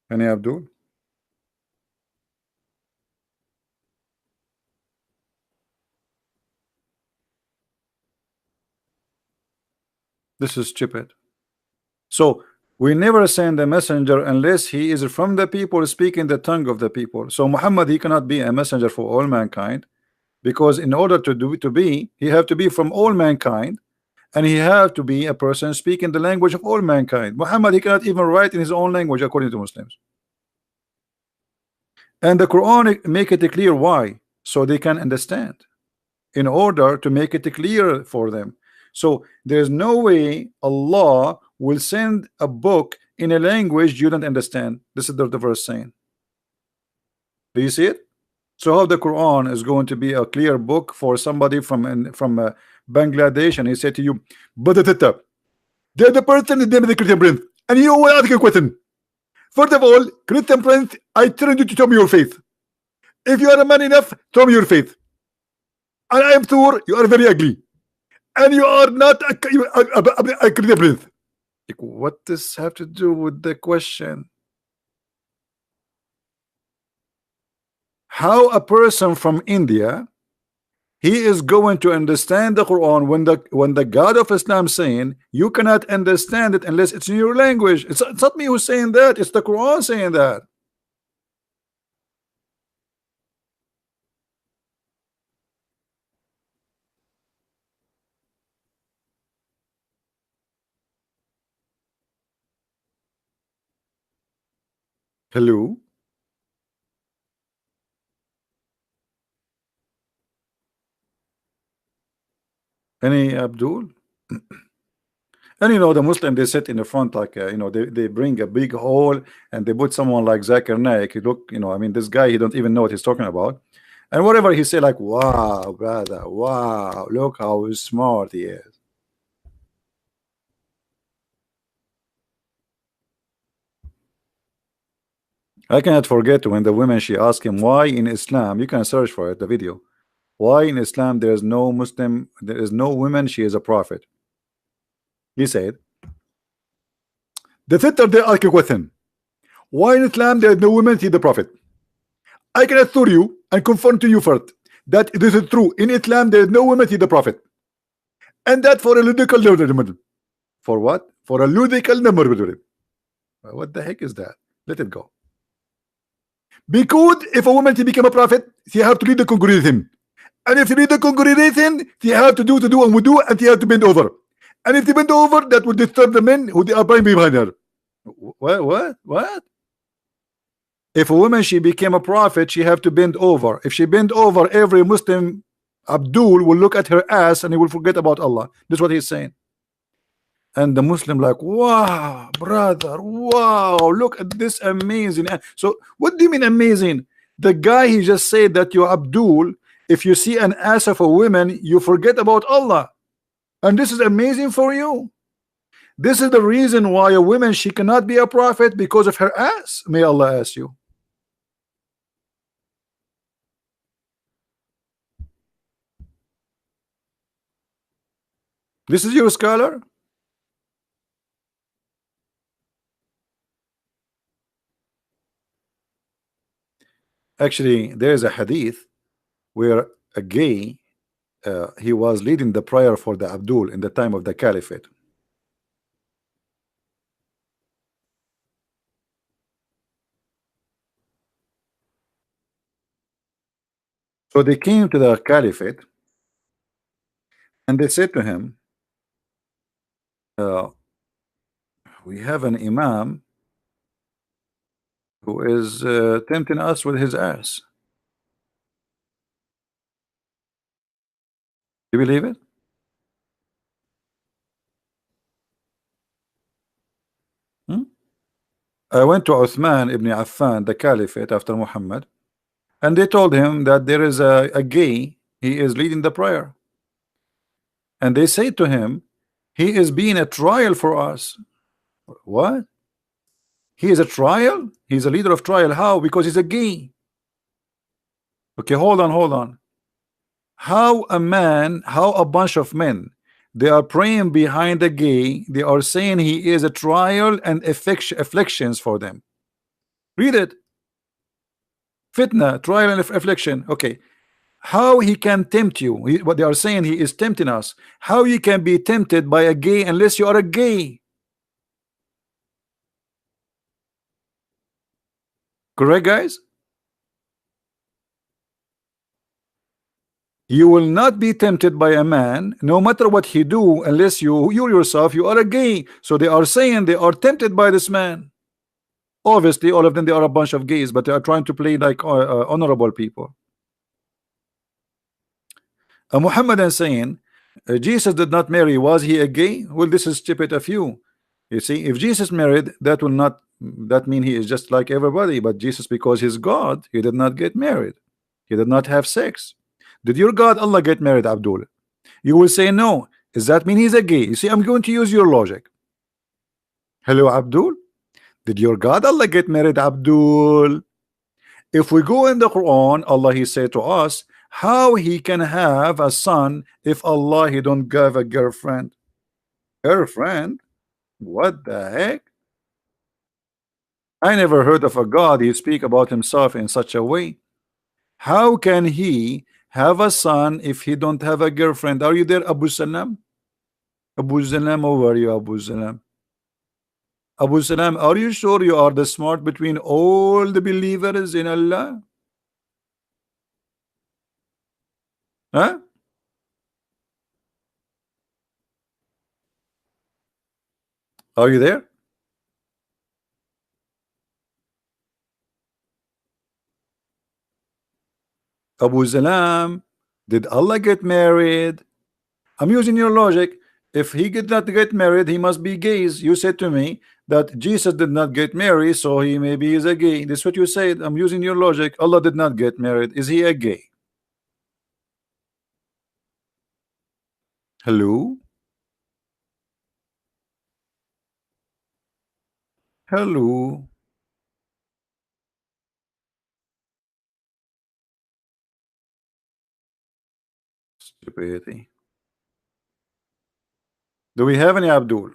Any Abdul? This is stupid. So we never send a messenger unless he is from the people speaking the tongue of the people. So Muhammad, he cannot be a messenger for all mankind, because in order to be, he have to be from all mankind, and he have to be a person speaking the language of all mankind. Muhammad, he cannot even write in his own language according to Muslims. And the Quran make it clear why, so they can understand, in order to make it clear for them. So there's no way Allah will send a book in a language you don't understand. This is the verse saying. Do you see it? So how the Quran is going to be a clear book for somebody from Bangladesh, and he said to you, but the person is the Christian prince, and you will ask a question. First of all, Christian prince, I tell you to tell me your faith. If you are a man enough, tell me your faith. And I am sure you are very ugly, and you are not a Christian prince. Like, what does have to do with the question? How a person from India, he is going to understand the Quran when the God of Islam saying you cannot understand it unless it's in your language? It's not me who's saying that, it's the Quran saying that. Hello, any Abdul? And you know, the Muslim, they sit in the front like you know, they bring a big hole and they put someone like Zakir Naik. You look, you know, I mean, this guy, he don't even know what he's talking about, and whatever he say, like, wow, brother, wow, look how smart he is. I cannot forget when the women, she asked him why in Islam, you can search for it, the video, why in Islam there is no Muslim, there is no woman, she is a prophet. He said, the sister, they ask a question, why in Islam there is no woman, she is the prophet? I can assure you and confirm to you first that this is true. In Islam there is no woman, she is the prophet, and that for a logical number. For what? For a logical number. What the heck is that? Let it go. Because if a woman to become a prophet, she have to lead the congregation. And if you lead the congregation, she have to do and wudu, and she have to bend over. And if they bend over, that will disturb the men who are behind her. What? If a woman, she became a prophet, she have to bend over. If she bend over, every Muslim Abdul will look at her ass and he will forget about Allah. That's what he's saying. And the Muslim like, wow, brother, wow, look at this amazing. So what do you mean amazing? The guy, he just said that you Abdul, if you see an ass of a woman, you forget about Allah, and this is amazing for you. This is the reason why a woman, she cannot be a prophet, because of her ass. May Allah ask you. This is your scholar. Actually, there is a hadith where a gay, he was leading the prayer for the Abdul in the time of the Caliphate. So they came to the Caliphate and they said to him, we have an Imam who is tempting us with his ass. You believe it? Hmm? I went to Uthman ibn Affan, the Caliphate after Muhammad, and they told him that there is a gay, he is leading the prayer. And they say to him, he is being a trial for us. What? He is a trial? He's a leader of trial. How? Because he's a gay. Okay, hold on. How a man, how a bunch of men, they are praying behind a gay, they are saying he is a trial and afflictions for them. Read it. Fitna, trial and affliction. Okay. How he can tempt you? What they are saying, he is tempting us. How you can be tempted by a gay unless you are a gay? Correct, guys? You will not be tempted by a man, no matter what he do, unless you yourself you are a gay. So they are saying they are tempted by this man. Obviously, all of them they are a bunch of gays, but they are trying to play like honorable people. Muhammad is saying Jesus did not marry. Was he a gay? Well, this is stupid of you. You see, if Jesus married, that will not that mean he is just like everybody. But Jesus, because he's God, he did not get married. He did not have sex. Did your God Allah get married, Abdul? You will say no. Does that mean he's a gay? You see, I'm going to use your logic. Hello, Abdul. Did your God Allah get married, Abdul? If we go in the Quran, Allah he said to us, how he can have a son if Allah he don't have a girlfriend? Girlfriend? What the heck? I never heard of a God he speak about himself in such a way. How can he have a son if he don't have a girlfriend? Are you there, Abu Salam? Abu Salam, over you, Abu Salam. Abu Salam, are you sure you are the smart between all the believers in Allah? Huh? Are you there? Abu Salam, did Allah get married? I'm using your logic. If he did not get married, he must be gay. You said to me that Jesus did not get married, so he maybe is a gay. That's what you said. I'm using your logic. Allah did not get married. Is he a gay? Hello? Hello? Stupidity. Do we have any Abdul?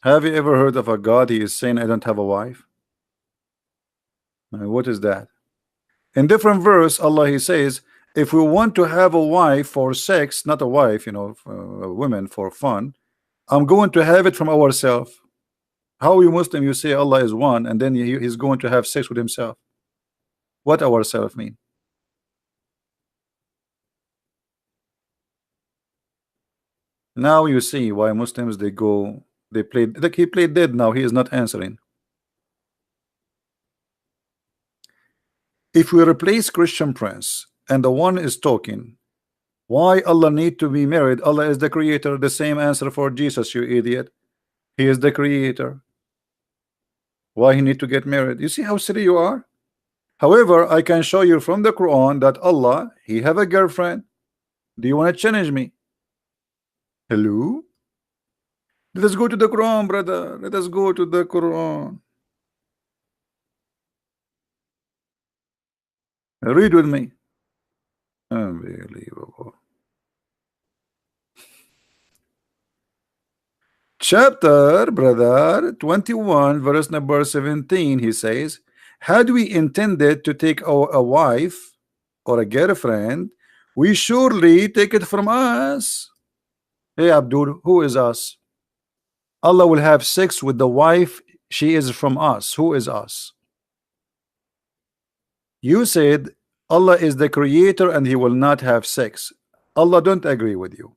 Have you ever heard of a God he is saying I don't have a wife? What is that? In different verse, Allah he says, if we want to have a wife for sex, not a wife, you know, women for fun, I'm going to have it from ourselves. How you Muslim you say Allah is one and then he's going to have sex with himself? What ourselves mean? Now you see why Muslims they go they play like he played dead. Now he is not answering. If we replace Christian Prince and the one is talking, why Allah need to be married? Allah is the creator. The same answer for Jesus, you idiot. He is the creator. Why he need to get married? You see how silly you are? However, I can show you from the Quran that Allah he have a girlfriend. Do you want to challenge me? Hello? Let us go to the Quran, brother. Let us go to the Quran. Read with me. Unbelievable. Chapter, brother, 21, verse number 17, he says, had we intended to take a wife or a girlfriend, we surely take it from us. Hey, Abdul, who is us? Allah will have sex with the wife. She is from us. Who is us? You said Allah is the creator and he will not have sex. Allah don't agree with you.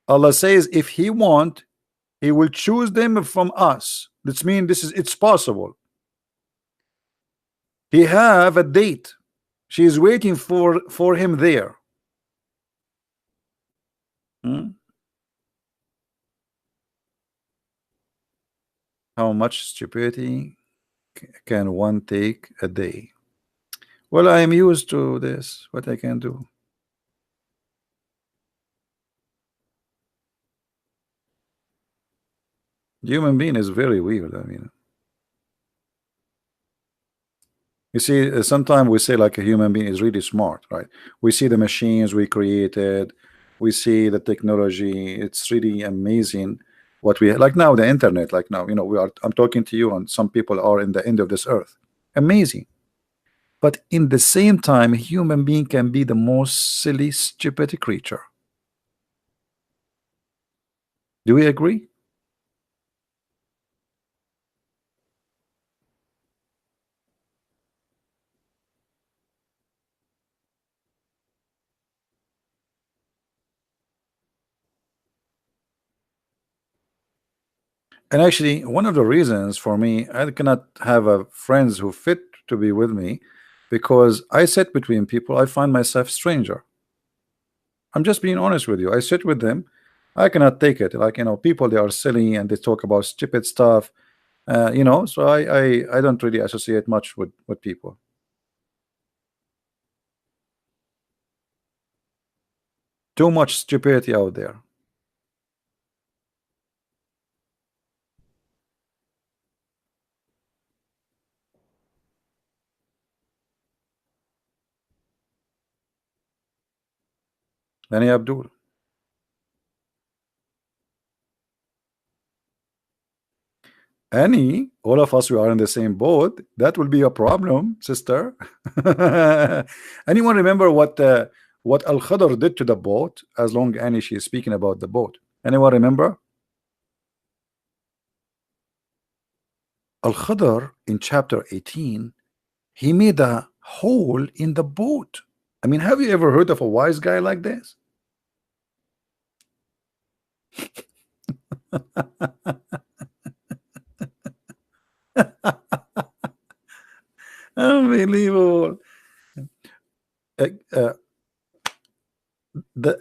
Allah says if he want, he will choose them from us. That means it's possible. He have a date. She is waiting for him there. How much stupidity can one take a day? Well, I am used to this. What I can do? Human being is very weird. I mean, you see, sometimes we say like a human being is really smart, right? We see the machines we created, we see the technology. It's really amazing what we like now. The internet, like now, you know, I'm talking to you, and some people are in the end of this earth. Amazing. But in the same time, a human being can be the most silly, stupid creature. Do we agree? And actually, one of the reasons for me, I cannot have a friends who fit to be with me, because I sit between people. I find myself stranger. I'm just being honest with you. I sit with them. I cannot take it. Like, people, they are silly and they talk about stupid stuff. So I don't really associate much with people. Too much stupidity out there. Danny Abdul. Any, all of us, we are in the same boat. That will be a problem, sister. Anyone remember what Al Khadr did to the boat? As long Annie, she is speaking about the boat. Anyone remember? Al Khadr in chapter 18, he made a hole in the boat. I mean, have you ever heard of a wise guy like this? Unbelievable. Uh, uh,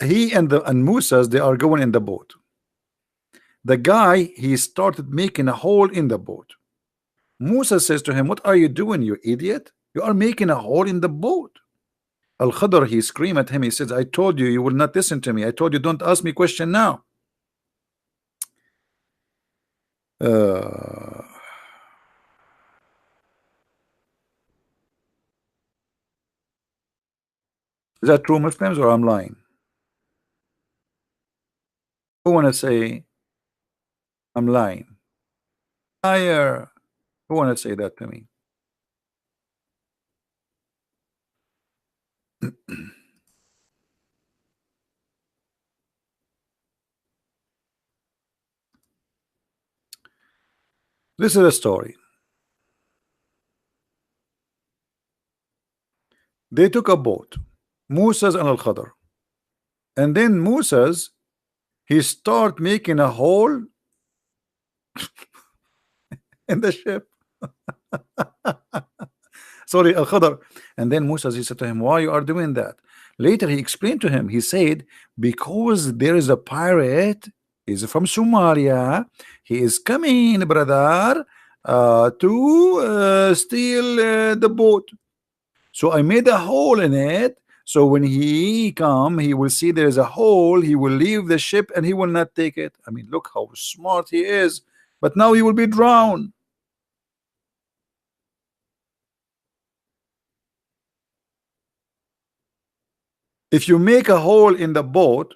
he and Musas, they are going in the boat. The guy, he started making a hole in the boat. Musa says to him, "What are you doing, you idiot? You are making a hole in the boat." Al Khadr, he screamed at him. He says, "I told you, you will not listen to me. I told you, don't ask me question now." Uh, is that true, Muslims, or I'm lying? Who want to say I'm lying? Liar. Who want to say that to me? This is a story. They took a boat, Musa's and Al Khadr, and then Musa's, he start making a hole in the ship. Sorry, Al Khadr. And then Musa, he said to him, "Why you are doing that?" Later he explained to him. He said, "Because there is a pirate, he's from Somalia, he is coming, brother, to steal the boat. So I made a hole in it, so when he come, he will see there is a hole, he will leave the ship and he will not take it." I mean, look how smart he is. But now he will be drowned. If you make a hole in the boat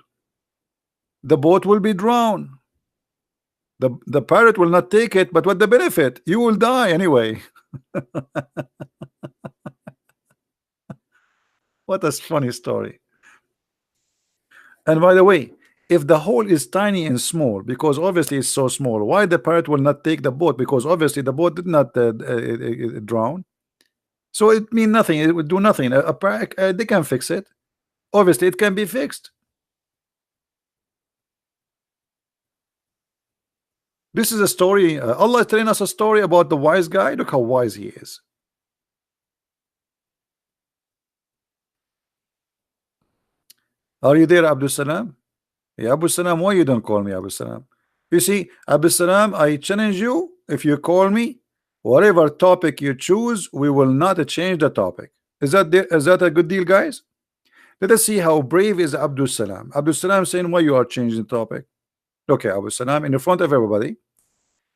will be drowned. The pirate will not take it, but what the benefit? You will die anyway. What a funny story. And by the way, if the hole is tiny and small, because obviously it's so small, why the pirate will not take the boat? Because obviously the boat did not drown. So it mean nothing. It would do nothing. They can fix it. Obviously it can be fixed. This is a story. Allah is telling us a story about the wise guy. Look how wise he is. Are you there, Abdul Salam? Yeah, Abu Salam, why you don't call me Abu Salam? You see, Abu Salam, I challenge you. If you call me, whatever topic you choose, we will not change the topic. Is that a good deal, guys? Let us see how brave is Abdul Salam. Abdul Salam saying, "Why you are changing the topic?" Okay, Abu Salam, in the front of everybody,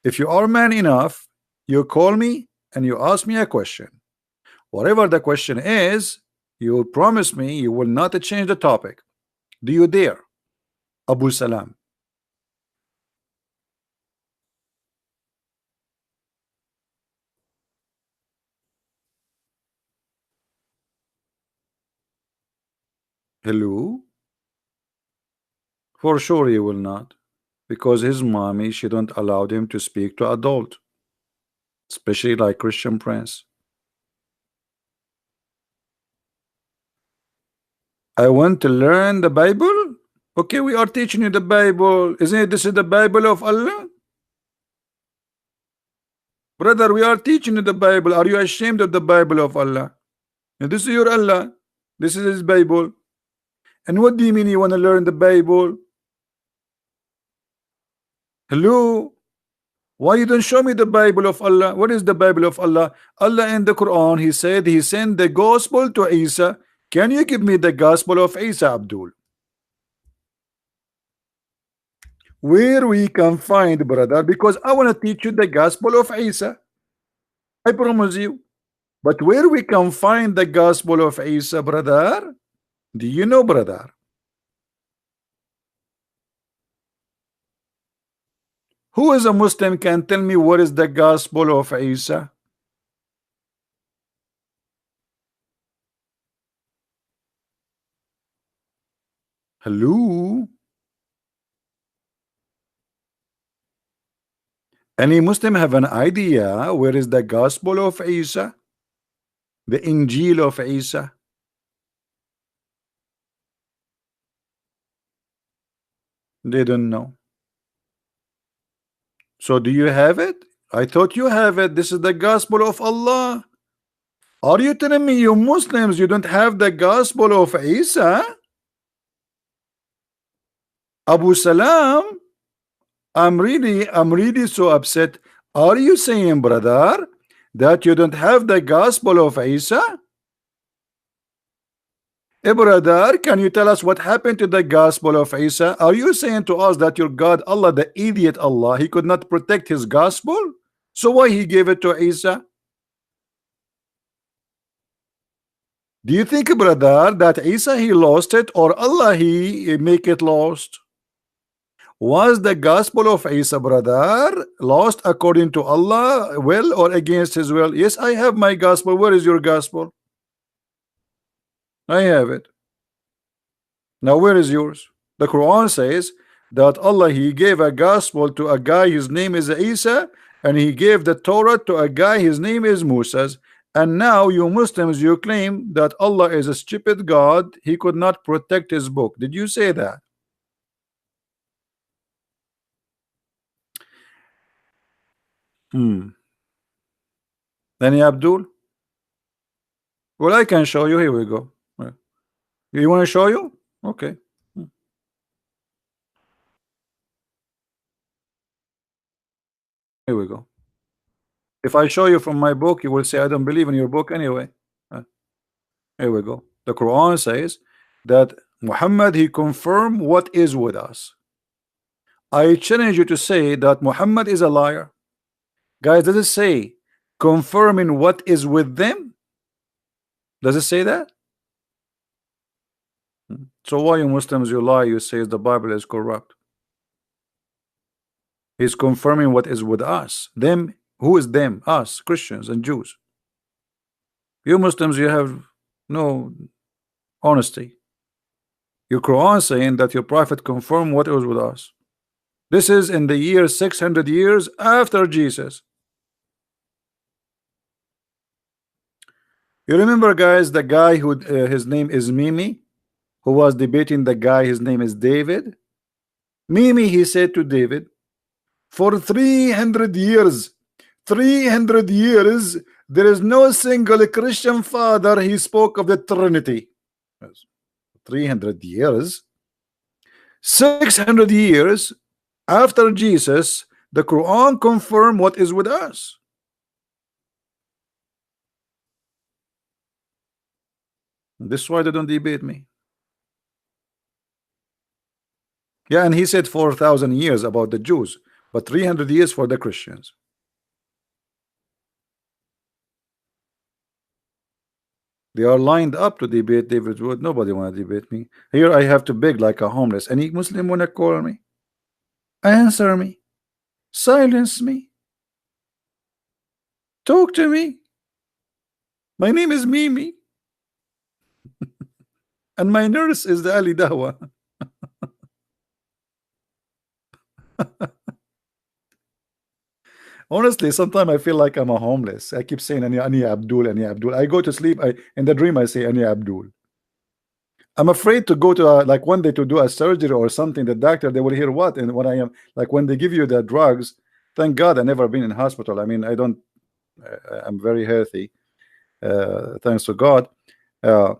if you are man enough, you call me and you ask me a question. Whatever the question is, you promise me you will not change the topic. Do you dare, Abu Salam? Hello? For sure he will not. Because his mommy, she don't allow him to speak to adult, especially like Christian Prince. I want to learn the Bible. Okay, we are teaching you the Bible. Isn't it? This is the Bible of Allah. Brother, we are teaching you the Bible. Are you ashamed of the Bible of Allah? And this is your Allah. This is his Bible. And what do you mean you want to learn the Bible? Hello? Why you don't show me the Bible of Allah? What is the Bible of Allah? Allah in the Quran, he said he sent the gospel to Isa. Can you give me the gospel of Isa, Abdul? Where we can find, brother, because I want to teach you the gospel of Isa. I promise you. But where we can find the gospel of Isa, brother? Do you know, brother? Who is a Muslim can tell me what is the gospel of Isa? Hello? Any Muslim have an idea where is the gospel of Isa? The Injil of Isa? They don't know. So do you have it? I thought you have it. This is the gospel of Allah. Are you telling me you Muslims you don't have the gospel of Isa? Abu Salam, I'm really so upset. Are you saying, brother, that you don't have the gospel of Isa? Hey, brother, can you tell us what happened to the gospel of Isa? Are you saying to us that your God, Allah, the idiot Allah, he could not protect his gospel? So why he gave it to Isa? Do you think, brother, that Isa he lost it or Allah he make it lost? Was the gospel of Isa, brother, lost according to Allah will or against his will? Yes, I have my gospel. Where is your gospel? I have it. Now where is yours? The Quran says that Allah he gave a gospel to a guy his name is Isa, and he gave the Torah to a guy his name is Moses. And now you Muslims you claim that Allah is a stupid God, he could not protect his book. Did you say that? Any Abdul? Well, I can show you. Here we go. You want to show you? Okay. Here we go. If I show you from my book, you will say I don't believe in your book anyway. Here we go. The Quran says that Muhammad he confirmed what is with us. I challenge you to say that Muhammad is a liar. Guys, does it say confirming what is with them? Does it say that? So why you Muslims you lie, you say the Bible is corrupt? He's confirming what is with us. Them, who is them? Us, Christians and Jews. You Muslims, you have no honesty. Your Quran saying that your prophet confirmed what was with us. This is in the year 600 years after Jesus. You remember, guys, the guy who his name is Mimi, who was debating the guy his name is David. Mimi, he said to David, for 300 years, 300 years, there is no single Christian father he spoke of the Trinity. 300 years, 600 years after Jesus, the Quran confirmed what is with us. This is why they don't debate me. Yeah, and he said 4,000 years about the Jews, but 300 years for the Christians. They are lined up to debate David Wood. Nobody want to debate me. Here I have to beg like a homeless. Any Muslim want to call me? Answer me. Silence me. Talk to me. My name is Mimi. and my nurse is the Ali Dawah. Honestly, sometimes I feel like I'm a homeless. I keep saying Ani Abdul, Ani Abdul. I go to sleep. In the dream I say Ani Abdul. I'm afraid to go to like one day to do a surgery or something. The doctor, they will hear what, and when I am like when they give you the drugs. Thank God I never been in hospital. I mean, I don't. I'm very healthy, thanks to God. Uh,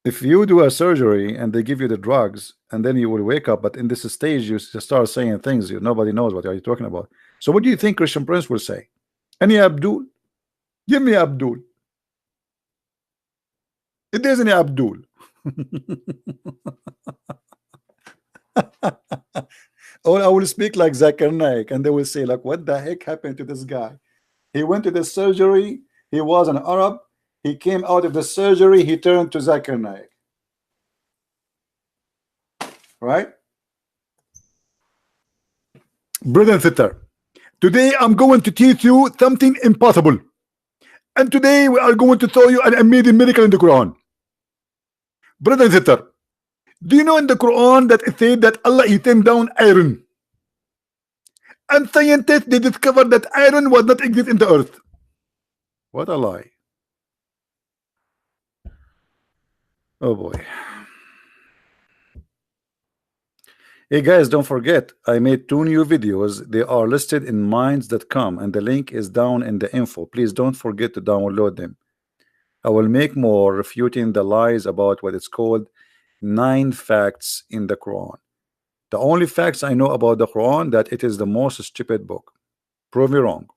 if you do a surgery and they give you the drugs and then you will wake up, but in this stage you just start saying things nobody knows what are you talking about. So what do you think Christian Prince will say? Any Abdul? Give me Abdul. It isn't Abdul. Or I will speak like Zakir Naik and they will say like, what the heck happened to this guy? He went to the surgery, he was an Arab, he came out of the surgery, he turned to Zakir Naik, right? Brother and sister, today I'm going to teach you something impossible. And today we are going to show you an amazing miracle in the Quran. Brother and sister, do you know in the Quran that it said that Allah he sent down iron? And scientists they discovered that iron was not exist in the earth. What a lie. Oh boy. Hey guys, don't forget I made 2 new videos. They are listed in minds.com and the link is down in the info. Please don't forget to download them. I will make more refuting the lies about what it's called 9 facts in the Quran. The only facts I know about the Quran that it is the most stupid book. Prove me wrong.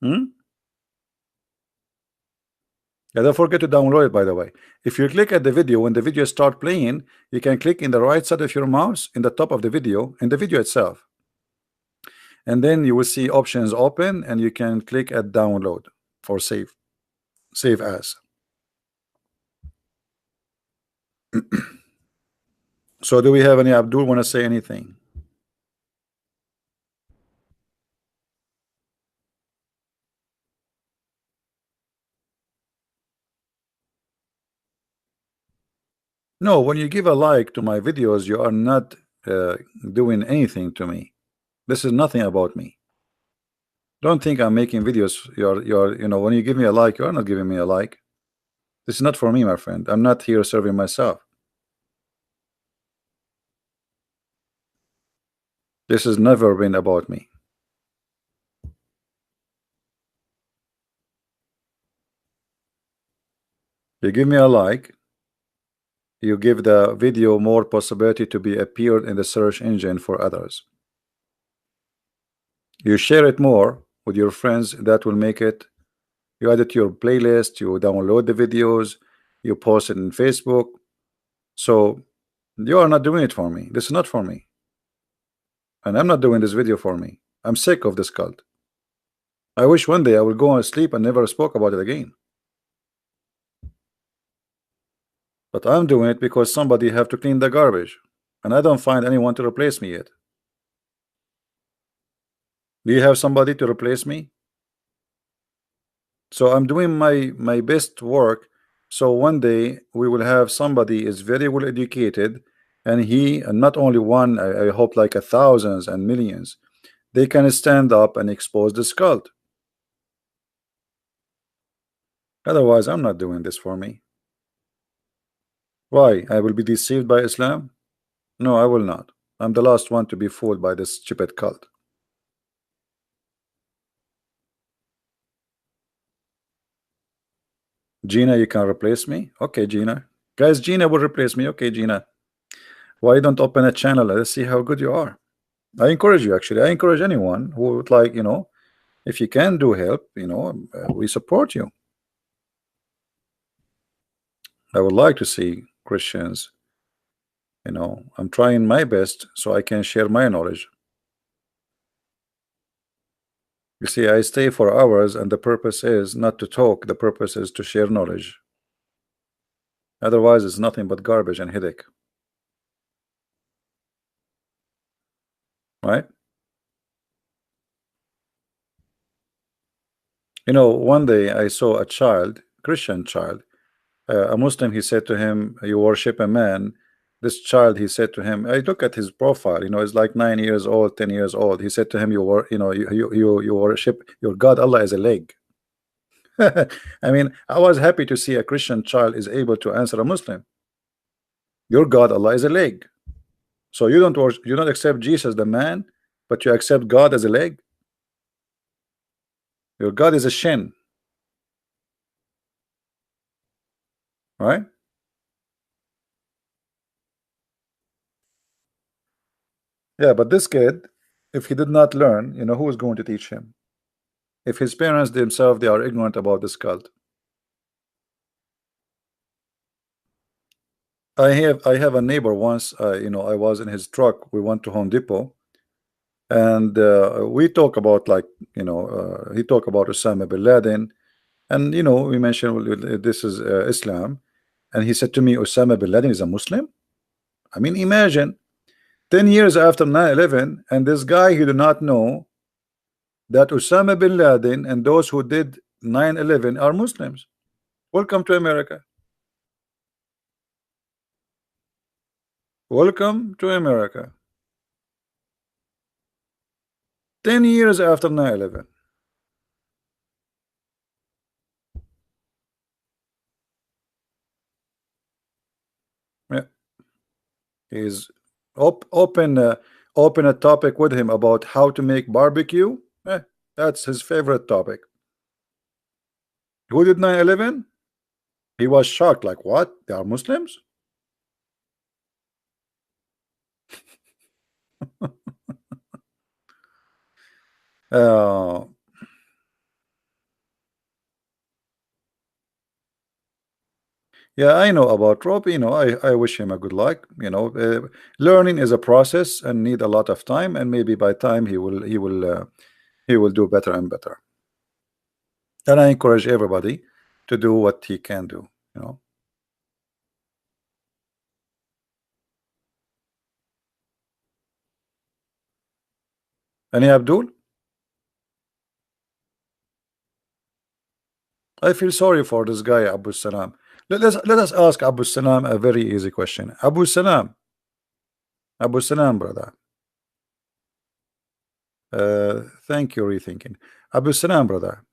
Hmm? Yeah, don't forget to download it, by the way. If you click at the video, when the video start playing, you can click in the right side of your mouse in the top of the video, in the video itself. And then you will see options open and you can click at download or save as. So do we have any Abdul want to say anything? No, when you give a like to my videos, you are not doing anything to me. This is nothing about me. Don't think I'm making videos. You're you know, when you give me a like, you're not giving me a like. This is not for me, my friend. I'm not here serving myself. This has never been about me. You give me a like, you give the video more possibility to be appeared in the search engine for others. You share it more with your friends, that will make it. You add it to your playlist, you download the videos, you post it in Facebook. So you are not doing it for me. This is not for me. And I'm not doing this video for me. I'm sick of this cult. I wish one day I would go on sleep and never spoke about it again. But I'm doing it because somebody have to clean the garbage. And I don't find anyone to replace me yet. Do you have somebody to replace me? So I'm doing my best work. So one day we will have somebody is very well educated, and he and not only one, I hope like a thousands and millions, they can stand up and expose this cult. Otherwise, I'm not doing this for me. Why? I will be deceived by Islam? No, I will not. I'm the last one to be fooled by this stupid cult. Gina, you can replace me? Okay, Gina. Guys, Gina will replace me. Okay, Gina. Why don't open a channel? Let's see how good you are. I encourage you, actually. I encourage anyone who would like, if you can do help, we support you. I would like to see Christians, I'm trying my best so I can share my knowledge. You see, I stay for hours, and the purpose is not to talk, the purpose is to share knowledge. Otherwise, it's nothing but garbage and headache. Right? You know, one day I saw a child, Christian child, a Muslim. He said to him, "You worship a man." This child, he said to him, I look at his profile. You know, he's like 9 years old, 10 years old. He said to him, you worship your God Allah as a leg." I mean, I was happy to see a Christian child is able to answer a Muslim. Your God Allah is a leg. So you don't worship, you don't accept Jesus the man, but you accept God as a leg. Your God is a shin, right? Yeah, but this kid, if he did not learn, you know, who is going to teach him? If his parents themselves they are ignorant about this cult. I have a neighbor once. You know, I was in his truck. We went to Home Depot, and we talk about, like, you know, he talked about Osama bin Laden, and you know, we mentioned, well, this is Islam, and he said to me, Osama bin Laden is a Muslim. I mean, imagine 10 years after 9/11, and this guy, he did not know that Osama bin Laden and those who did 9/11 are Muslims. Welcome to America. Welcome to America. 10 years after 9/11. Yeah. He's open a topic with him about how to make barbecue. That's his favorite topic. Who did 9/11? He was shocked, like, what? They are Muslims? Uh, yeah, I know about Rob. You know, I wish him a good luck. You know, learning is a process and need a lot of time, and maybe by time he will do better and better. And I encourage everybody to do what he can do. You know, and Abdul, I feel sorry for this guy, Abu Salam. Let us ask Abu Salam a very easy question. Abu Salam, brother. Thank you, rethinking. Abu Salam, brother.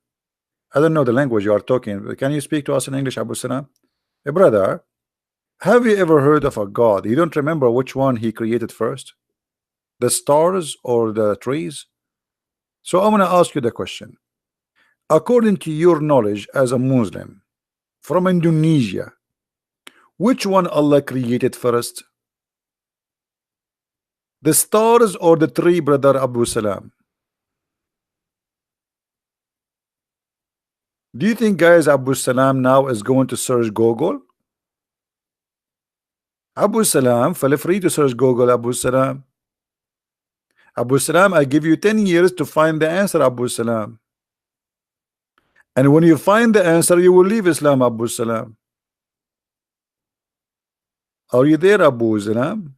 I don't know the language you are talking. Can you speak to us in English, Abu Salam? Brother, have you ever heard of a God? You don't remember which one he created first? The stars or the trees? So I'm gonna ask you the question. According to your knowledge as a Muslim from Indonesia, which one Allah created first? The stars or the tree, brother Abu Salam? Do you think, guys, Abu Salam now is going to search Google? Abu Salam, feel free to search Google, Abu Salam. Abu Salam, I give you 10 years to find the answer, Abu Salam. And when you find the answer, you will leave Islam, Abu Salam. Are you there, Abu Salam?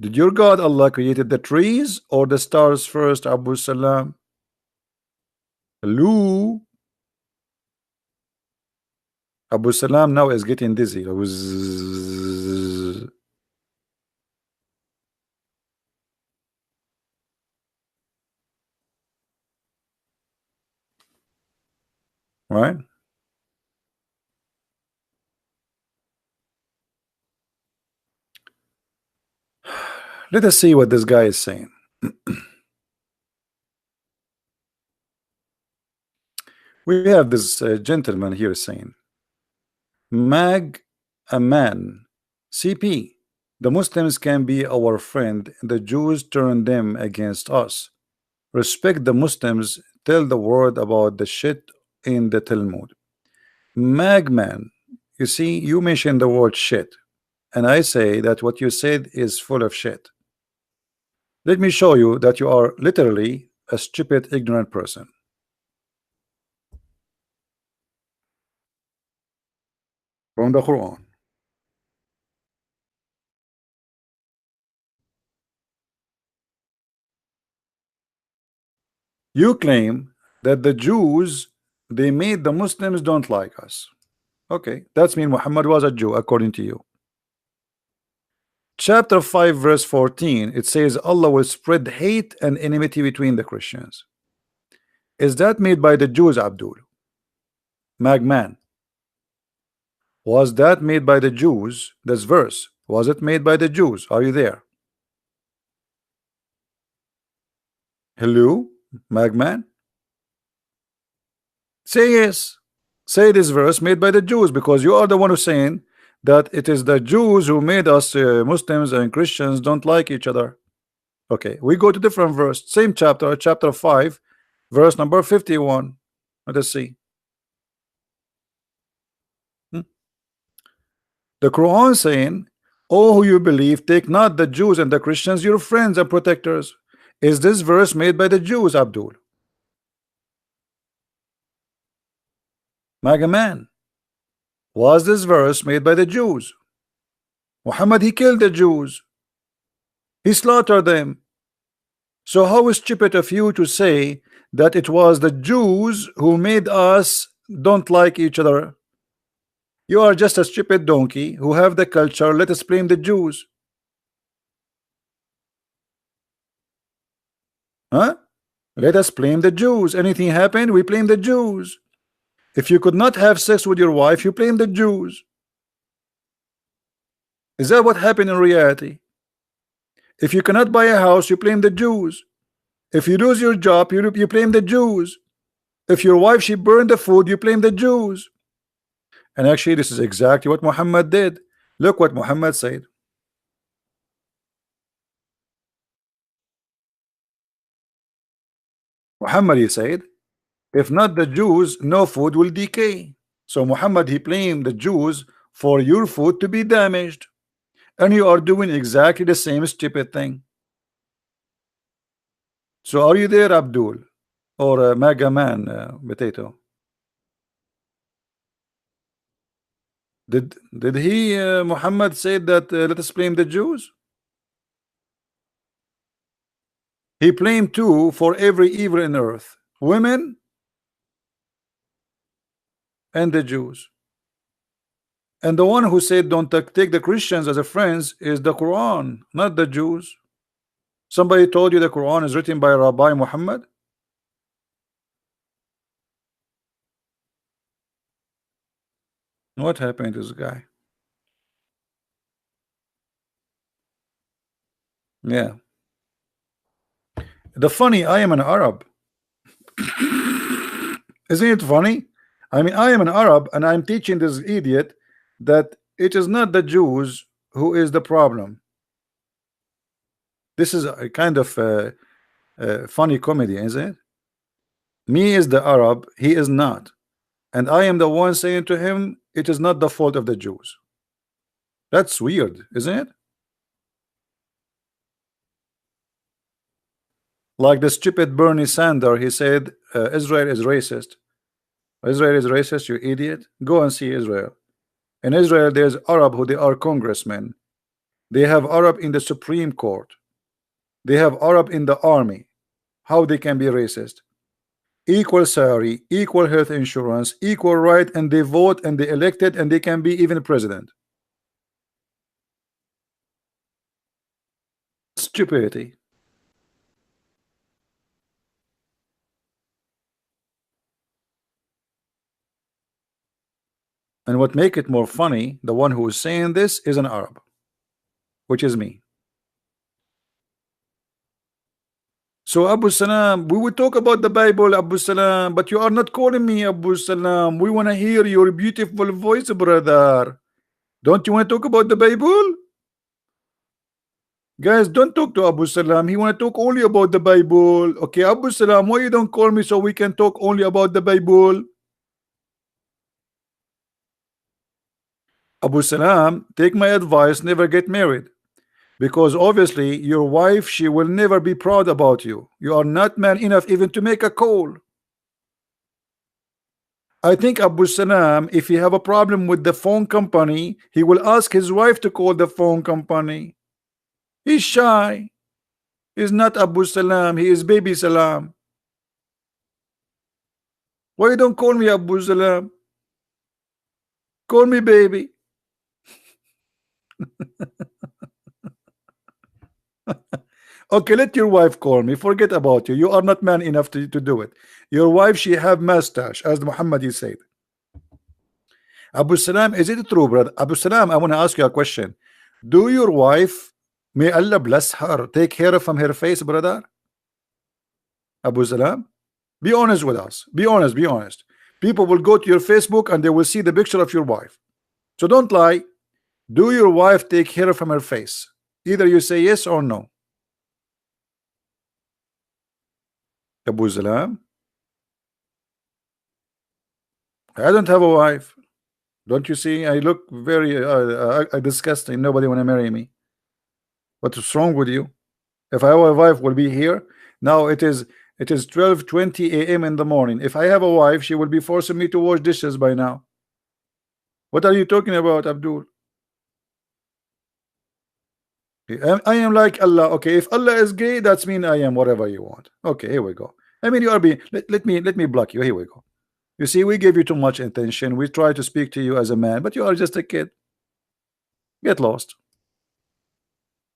Did your God Allah created the trees or the stars first, Abu Salam? Hello? Abu Salam now is getting dizzy. Right? Let us see what this guy is saying. We have this gentleman here saying, Mag a man, CP. The Muslims can be our friend, the Jews turn them against us. Respect the Muslims, tell the world about the shit in the Talmud. Magman, you see, you mentioned the word shit, and I say that what you said is full of shit. Let me show you that you are literally a stupid, ignorant person. From the Quran. You claim that the Jews, they made the Muslims don't like us. Okay, that's mean Muhammad was a Jew according to you. Chapter 5 verse 14, it says Allah will spread hate and enmity between the Christians. Is that made by the Jews, Abdul? Magman, was that made by the Jews? This verse, was it made by the Jews? Are you there? Hello, Magman? Say yes. Say this verse made by the Jews, because you are the one who's saying that it is the Jews who made us Muslims and Christians don't like each other. Okay, we go to different verse, same chapter, chapter 5, verse number 51. Let us see. The Quran saying, "Oh, who you believe, take not the Jews and the Christians your friends and protectors." Is this verse made by the Jews, Abdul? Magaman, was this verse made by the Jews? Muhammad, he killed the Jews, he slaughtered them. So how stupid of you to say that it was the Jews who made us don't like each other? You are just a stupid donkey who have the culture. Let us blame the Jews. Huh? Let us blame the Jews. Anything happened, we blame the Jews. If you could not have sex with your wife, you blame the Jews. Is that what happened in reality? If you cannot buy a house, you blame the Jews. If you lose your job, you blame the Jews. If your wife, she burned the food, you blame the Jews. And actually, this is exactly what Muhammad did. Look what Muhammad said. Muhammad, he said, if not the Jews, no food will decay. So Muhammad, he blamed the Jews for your food to be damaged. And you are doing exactly the same stupid thing. So are you there, Abdul? Or Mega Man, Potato? Did he, Muhammad, said that let us blame the Jews? He blamed two for every evil in earth: women and the Jews. And the one who said don't take the Christians as a friends is the Quran, not the Jews. Somebody told you the Quran is written by Rabbi Muhammad? What happened to this guy? Yeah. The funny, I am an Arab. Isn't it funny? I mean, I am an Arab and I'm teaching this idiot that it is not the Jews who is the problem. This is a kind of funny comedy, isn't it? Me is the Arab, he is not. And I am the one saying to him, it is not the fault of the Jews. That's weird, isn't it? Like the stupid Bernie Sanders, he said Israel is racist. Israel is racist, you idiot. Go and see Israel. In Israel, there's Arab who they are congressmen. They have Arab in the Supreme Court. They have Arab in the army. How they can be racist? Equal salary, equal health insurance, equal right, and they vote and they elected and they can be even president. Stupidity. And what make it more funny, the one who is saying this is an Arab, which is me. So Abu Salam, we will talk about the Bible, Abu Salam, but you are not calling me Abu Salam. We want to hear your beautiful voice, brother. Don't you want to talk about the Bible? Guys, don't talk to Abu Salam. He want to talk only about the Bible. Okay, Abu Salam, why you don't call me so we can talk only about the Bible? Abu Salam, take my advice, never get married. Because obviously your wife, she will never be proud about you. You are not man enough even to make a call. I think Abu Salam, if he have a problem with the phone company, he will ask his wife to call the phone company. He's shy. He's not Abu Salam, he is baby Salam. Why you don't call me Abu Salam? Call me baby. Okay, let your wife call me. Forget about you. You are not man enough to do it. Your wife, she have mustache, as Muhammad he said. Abu Salam, is it true, brother? Abu Salam, I want to ask you a question. Do your wife, may Allah bless her, take hair from her face, brother? Abu Salam, be honest with us. Be honest, be honest. People will go to your Facebook and they will see the picture of your wife. So don't lie. Do your wife take hair from her face? Either you say yes or no. Abu Salam, I don't have a wife. Don't you see? I look very disgusting. Nobody want to marry me. What's wrong with you? If I have a wife, will be here. Now it is 12:20 a.m. in the morning. If I have a wife, she will be forcing me to wash dishes by now. What are you talking about, Abdul? I am like Allah. Okay, if Allah is gay, that's mean I am whatever you want. Okay, here we go. I mean, you are being. Let me block you. Here we go. You see, we give you too much attention. We try to speak to you as a man, but you are just a kid. Get lost.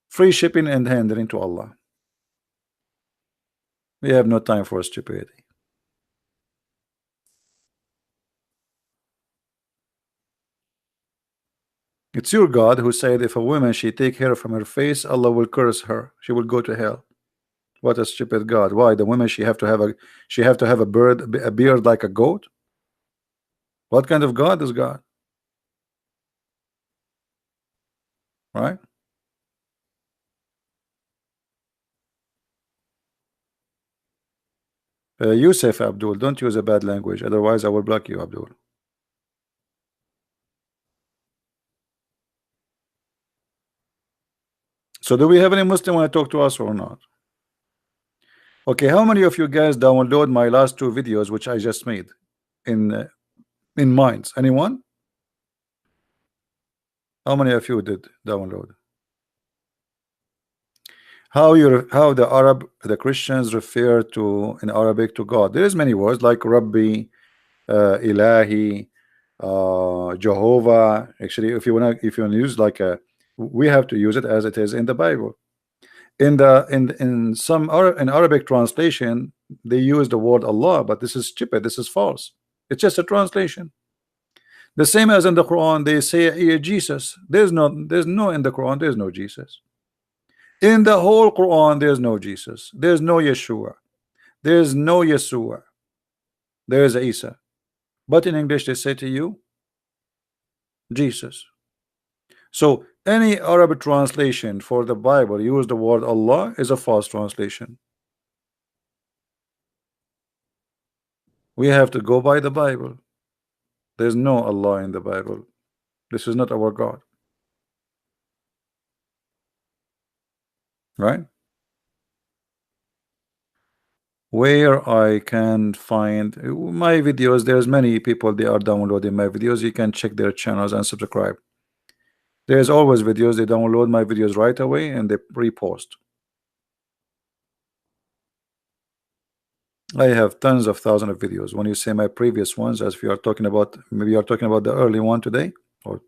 Free shipping and handling to Allah. We have no time for stupidity. It's your God who said if a woman she take hair from her face, Allah will curse her. She will go to hell. What a stupid God. Why the woman she have to have a beard like a goat? What kind of God is God? Right? Yusuf Abdul, don't use a bad language, otherwise I will block you, Abdul. So do we have any Muslim want to talk to us or not? Okay, how many of you guys download my last two videos which I just made in Minds? Anyone? How many of you did download? How the Christians refer to in Arabic to God? There is many words like Rabbi, Ilahi, Jehovah. Actually, if you wanna use like a, we have to use it as it is in the Bible. In some in Arabic translation, they use the word Allah, but this is stupid. This is false. It's just a translation. The same as in the Quran, they say Jesus. There's no in the Quran. There's no Jesus. In the whole Quran, there's no Jesus. There's no Yeshua. There's no Yeshua. There is Isa. But in English, they say to you, Jesus. So any Arab translation for the Bible use the word Allah is a false translation. We have to go by the Bible. There's no Allah in the Bible. This is not our God. Right? Where I can find my videos, there's many people they are downloading my videos. You can check their channels and subscribe. There's always videos. They download my videos right away and they repost. I have tons of thousands of videos. When you say my previous ones, as we are talking about, maybe you are talking about the early one today or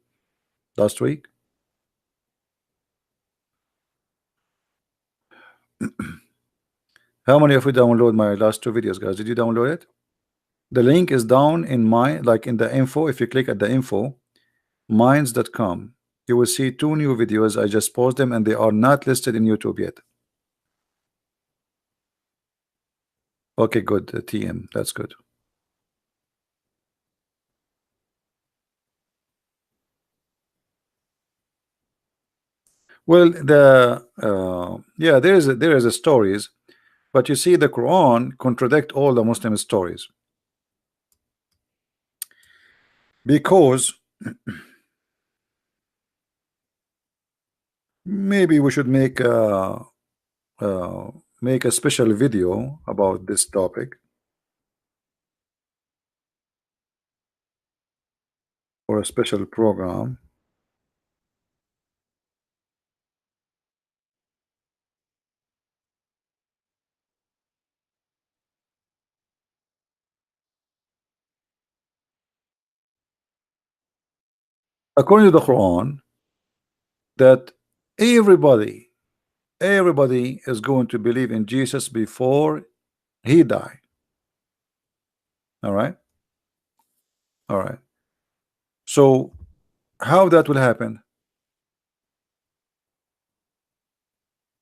last week. How many of you download my last two videos, guys? Did you download it? The link is down in my, like in the info. If you click at the info, minds.com, you will see two new videos. I just posted them and they are not listed in YouTube yet. Okay, good. TM, that's good. Well, yeah, there is a stories, but you see the Quran contradict all the Muslim stories because maybe we should make a special video about this topic or a special program. according to the Quran, that everybody is going to believe in Jesus before he die. All right, all right. So how that will happen?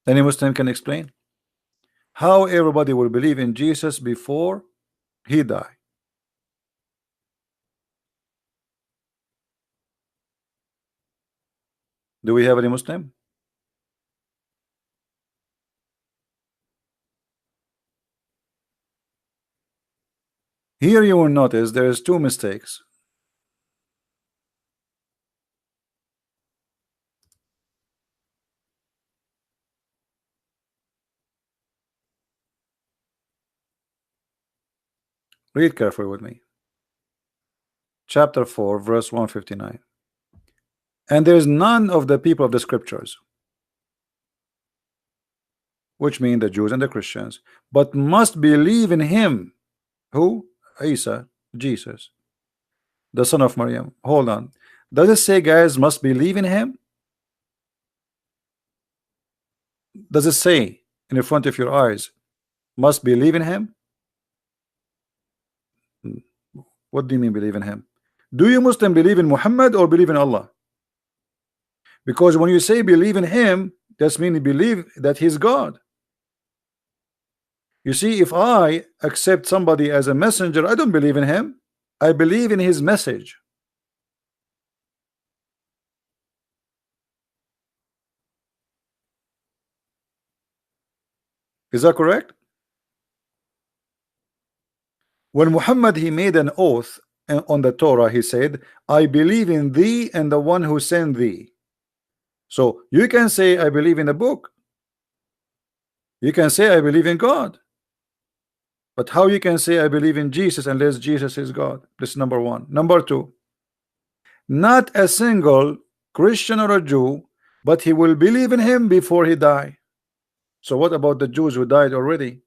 Any Muslim can explain how everybody will believe in Jesus before he die? Do we have any Muslim? Here you will notice there is two mistakes. Read carefully with me. Chapter 4, verse 159. And there is none of the people of the scriptures, which mean the Jews and the Christians, but must believe in him. Who? Isa, Jesus, the son of Maryam. Hold on. Does it say guys must believe in him? Does it say in the front of your eyes must believe in him? What do you mean believe in him? Do you Muslim believe in Muhammad or believe in Allah? Because when you say believe in him, that's mean you believe that he's God. You see, if I accept somebody as a messenger, I don't believe in him. I believe in his message. Is that correct? When Muhammad he made an oath on the Torah, he said, I believe in thee and the one who sent thee. So you can say I believe in the book. You can say I believe in God. But how you can say I believe in Jesus unless Jesus is God? This is number one. Number two, not a single Christian or a Jew, but he will believe in him before he die. So what about the Jews who died already?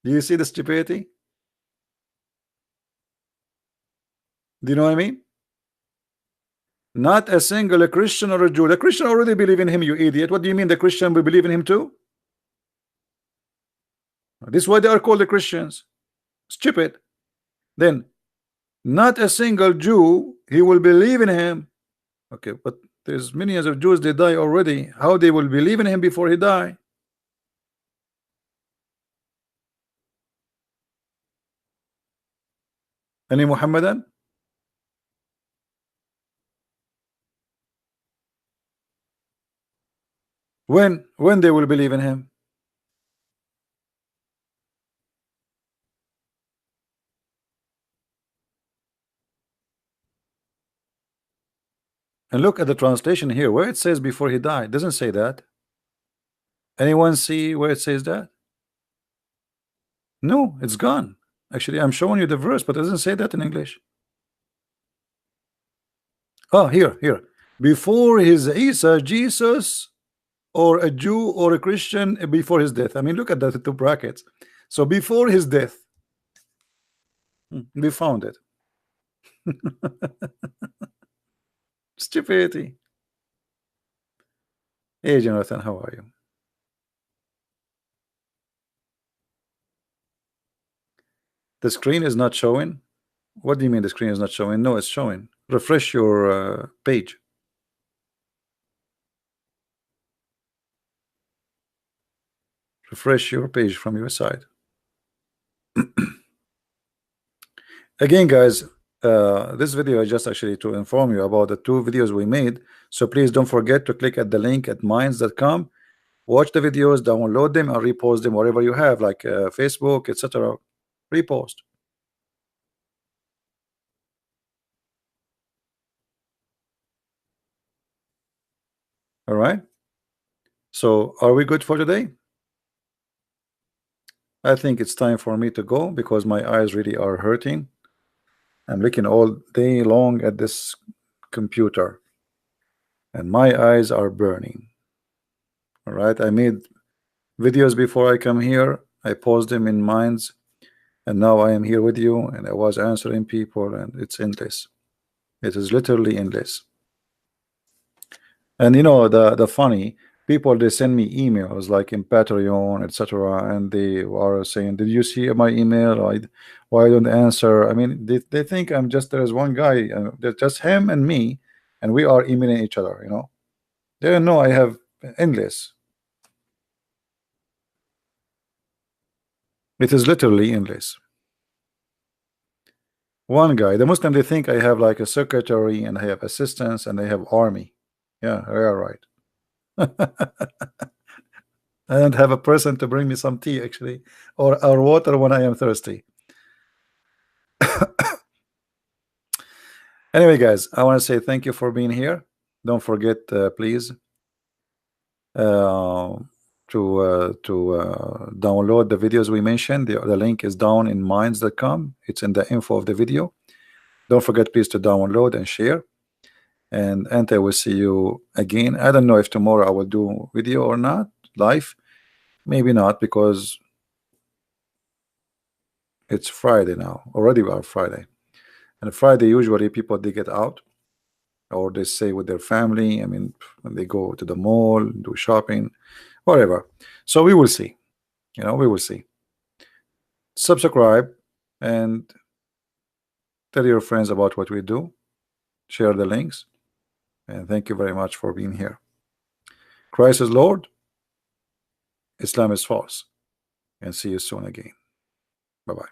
Do you see the stupidity? Do you know what I mean? Not a single Christian or a Jew. The Christian already believe in him, you idiot. What do you mean the Christian will believe in him too? This is why they are called the Christians. Stupid. Then not a single Jew, he will believe in him. Okay, but there's millions of Jews, they die already. How they will believe in him before he die? Any Muhammadan? When they will believe in him? And look at the translation here where it says before he died. It doesn't say that. Anyone see where it says that? No, it's gone. Actually, I'm showing you the verse, but it doesn't say that in English. Oh, here. Before his Isa, Jesus, or a Jew or a Christian before his death. I mean, look at the two brackets. So before his death, we found it. Stupidity. Hey, Jonathan, how are you? The screen is not showing. What do you mean the screen is not showing? No, it's showing. Refresh your page. Refresh your page from your side. Again, guys, this video is just actually to inform you about the two videos we made. So please don't forget to click at the link at minds.com. Watch the videos, download them, and repost them wherever you have, like Facebook, etc. Repost. All right. So are we good for today? I think it's time for me to go because my eyes really are hurting. I'm looking all day long at this computer and my eyes are burning. All right. I made videos before I come here. I post them in Minds. and now I am here with you, and I was answering people, and it's endless. It is literally endless. And you know the funny people, they send me emails like in Patreon, etc., and they are saying, "Did you see my email? Why don't answer?" I mean, they think I'm just, there's one guy, there's just him and me, and we are emailing each other. They don't know I have endless. It is literally endless. One guy, the Muslim, they think I have like a secretary and I have assistants and I have army. Yeah, they are right. I don't have a person to bring me some tea actually, or water when I am thirsty. Anyway, guys, I want to say thank you for being here. Don't forget, please, uh, to download the videos we mentioned. The link is down in minds.com. It's in the info of the video. Don't forget, please, to download and share. And I will see you again. I don't know if tomorrow I will do video or not live. Maybe not, because it's Friday now. Already we are Friday, and Friday usually people, they get out, or they stay with their family. I mean, when they go to the mall, do shopping, whatever. So we will see. We will see. Subscribe and tell your friends about what we do. Share the links. And thank you very much for being here. Christ is Lord. Islam is false. And see you soon again. Bye-bye.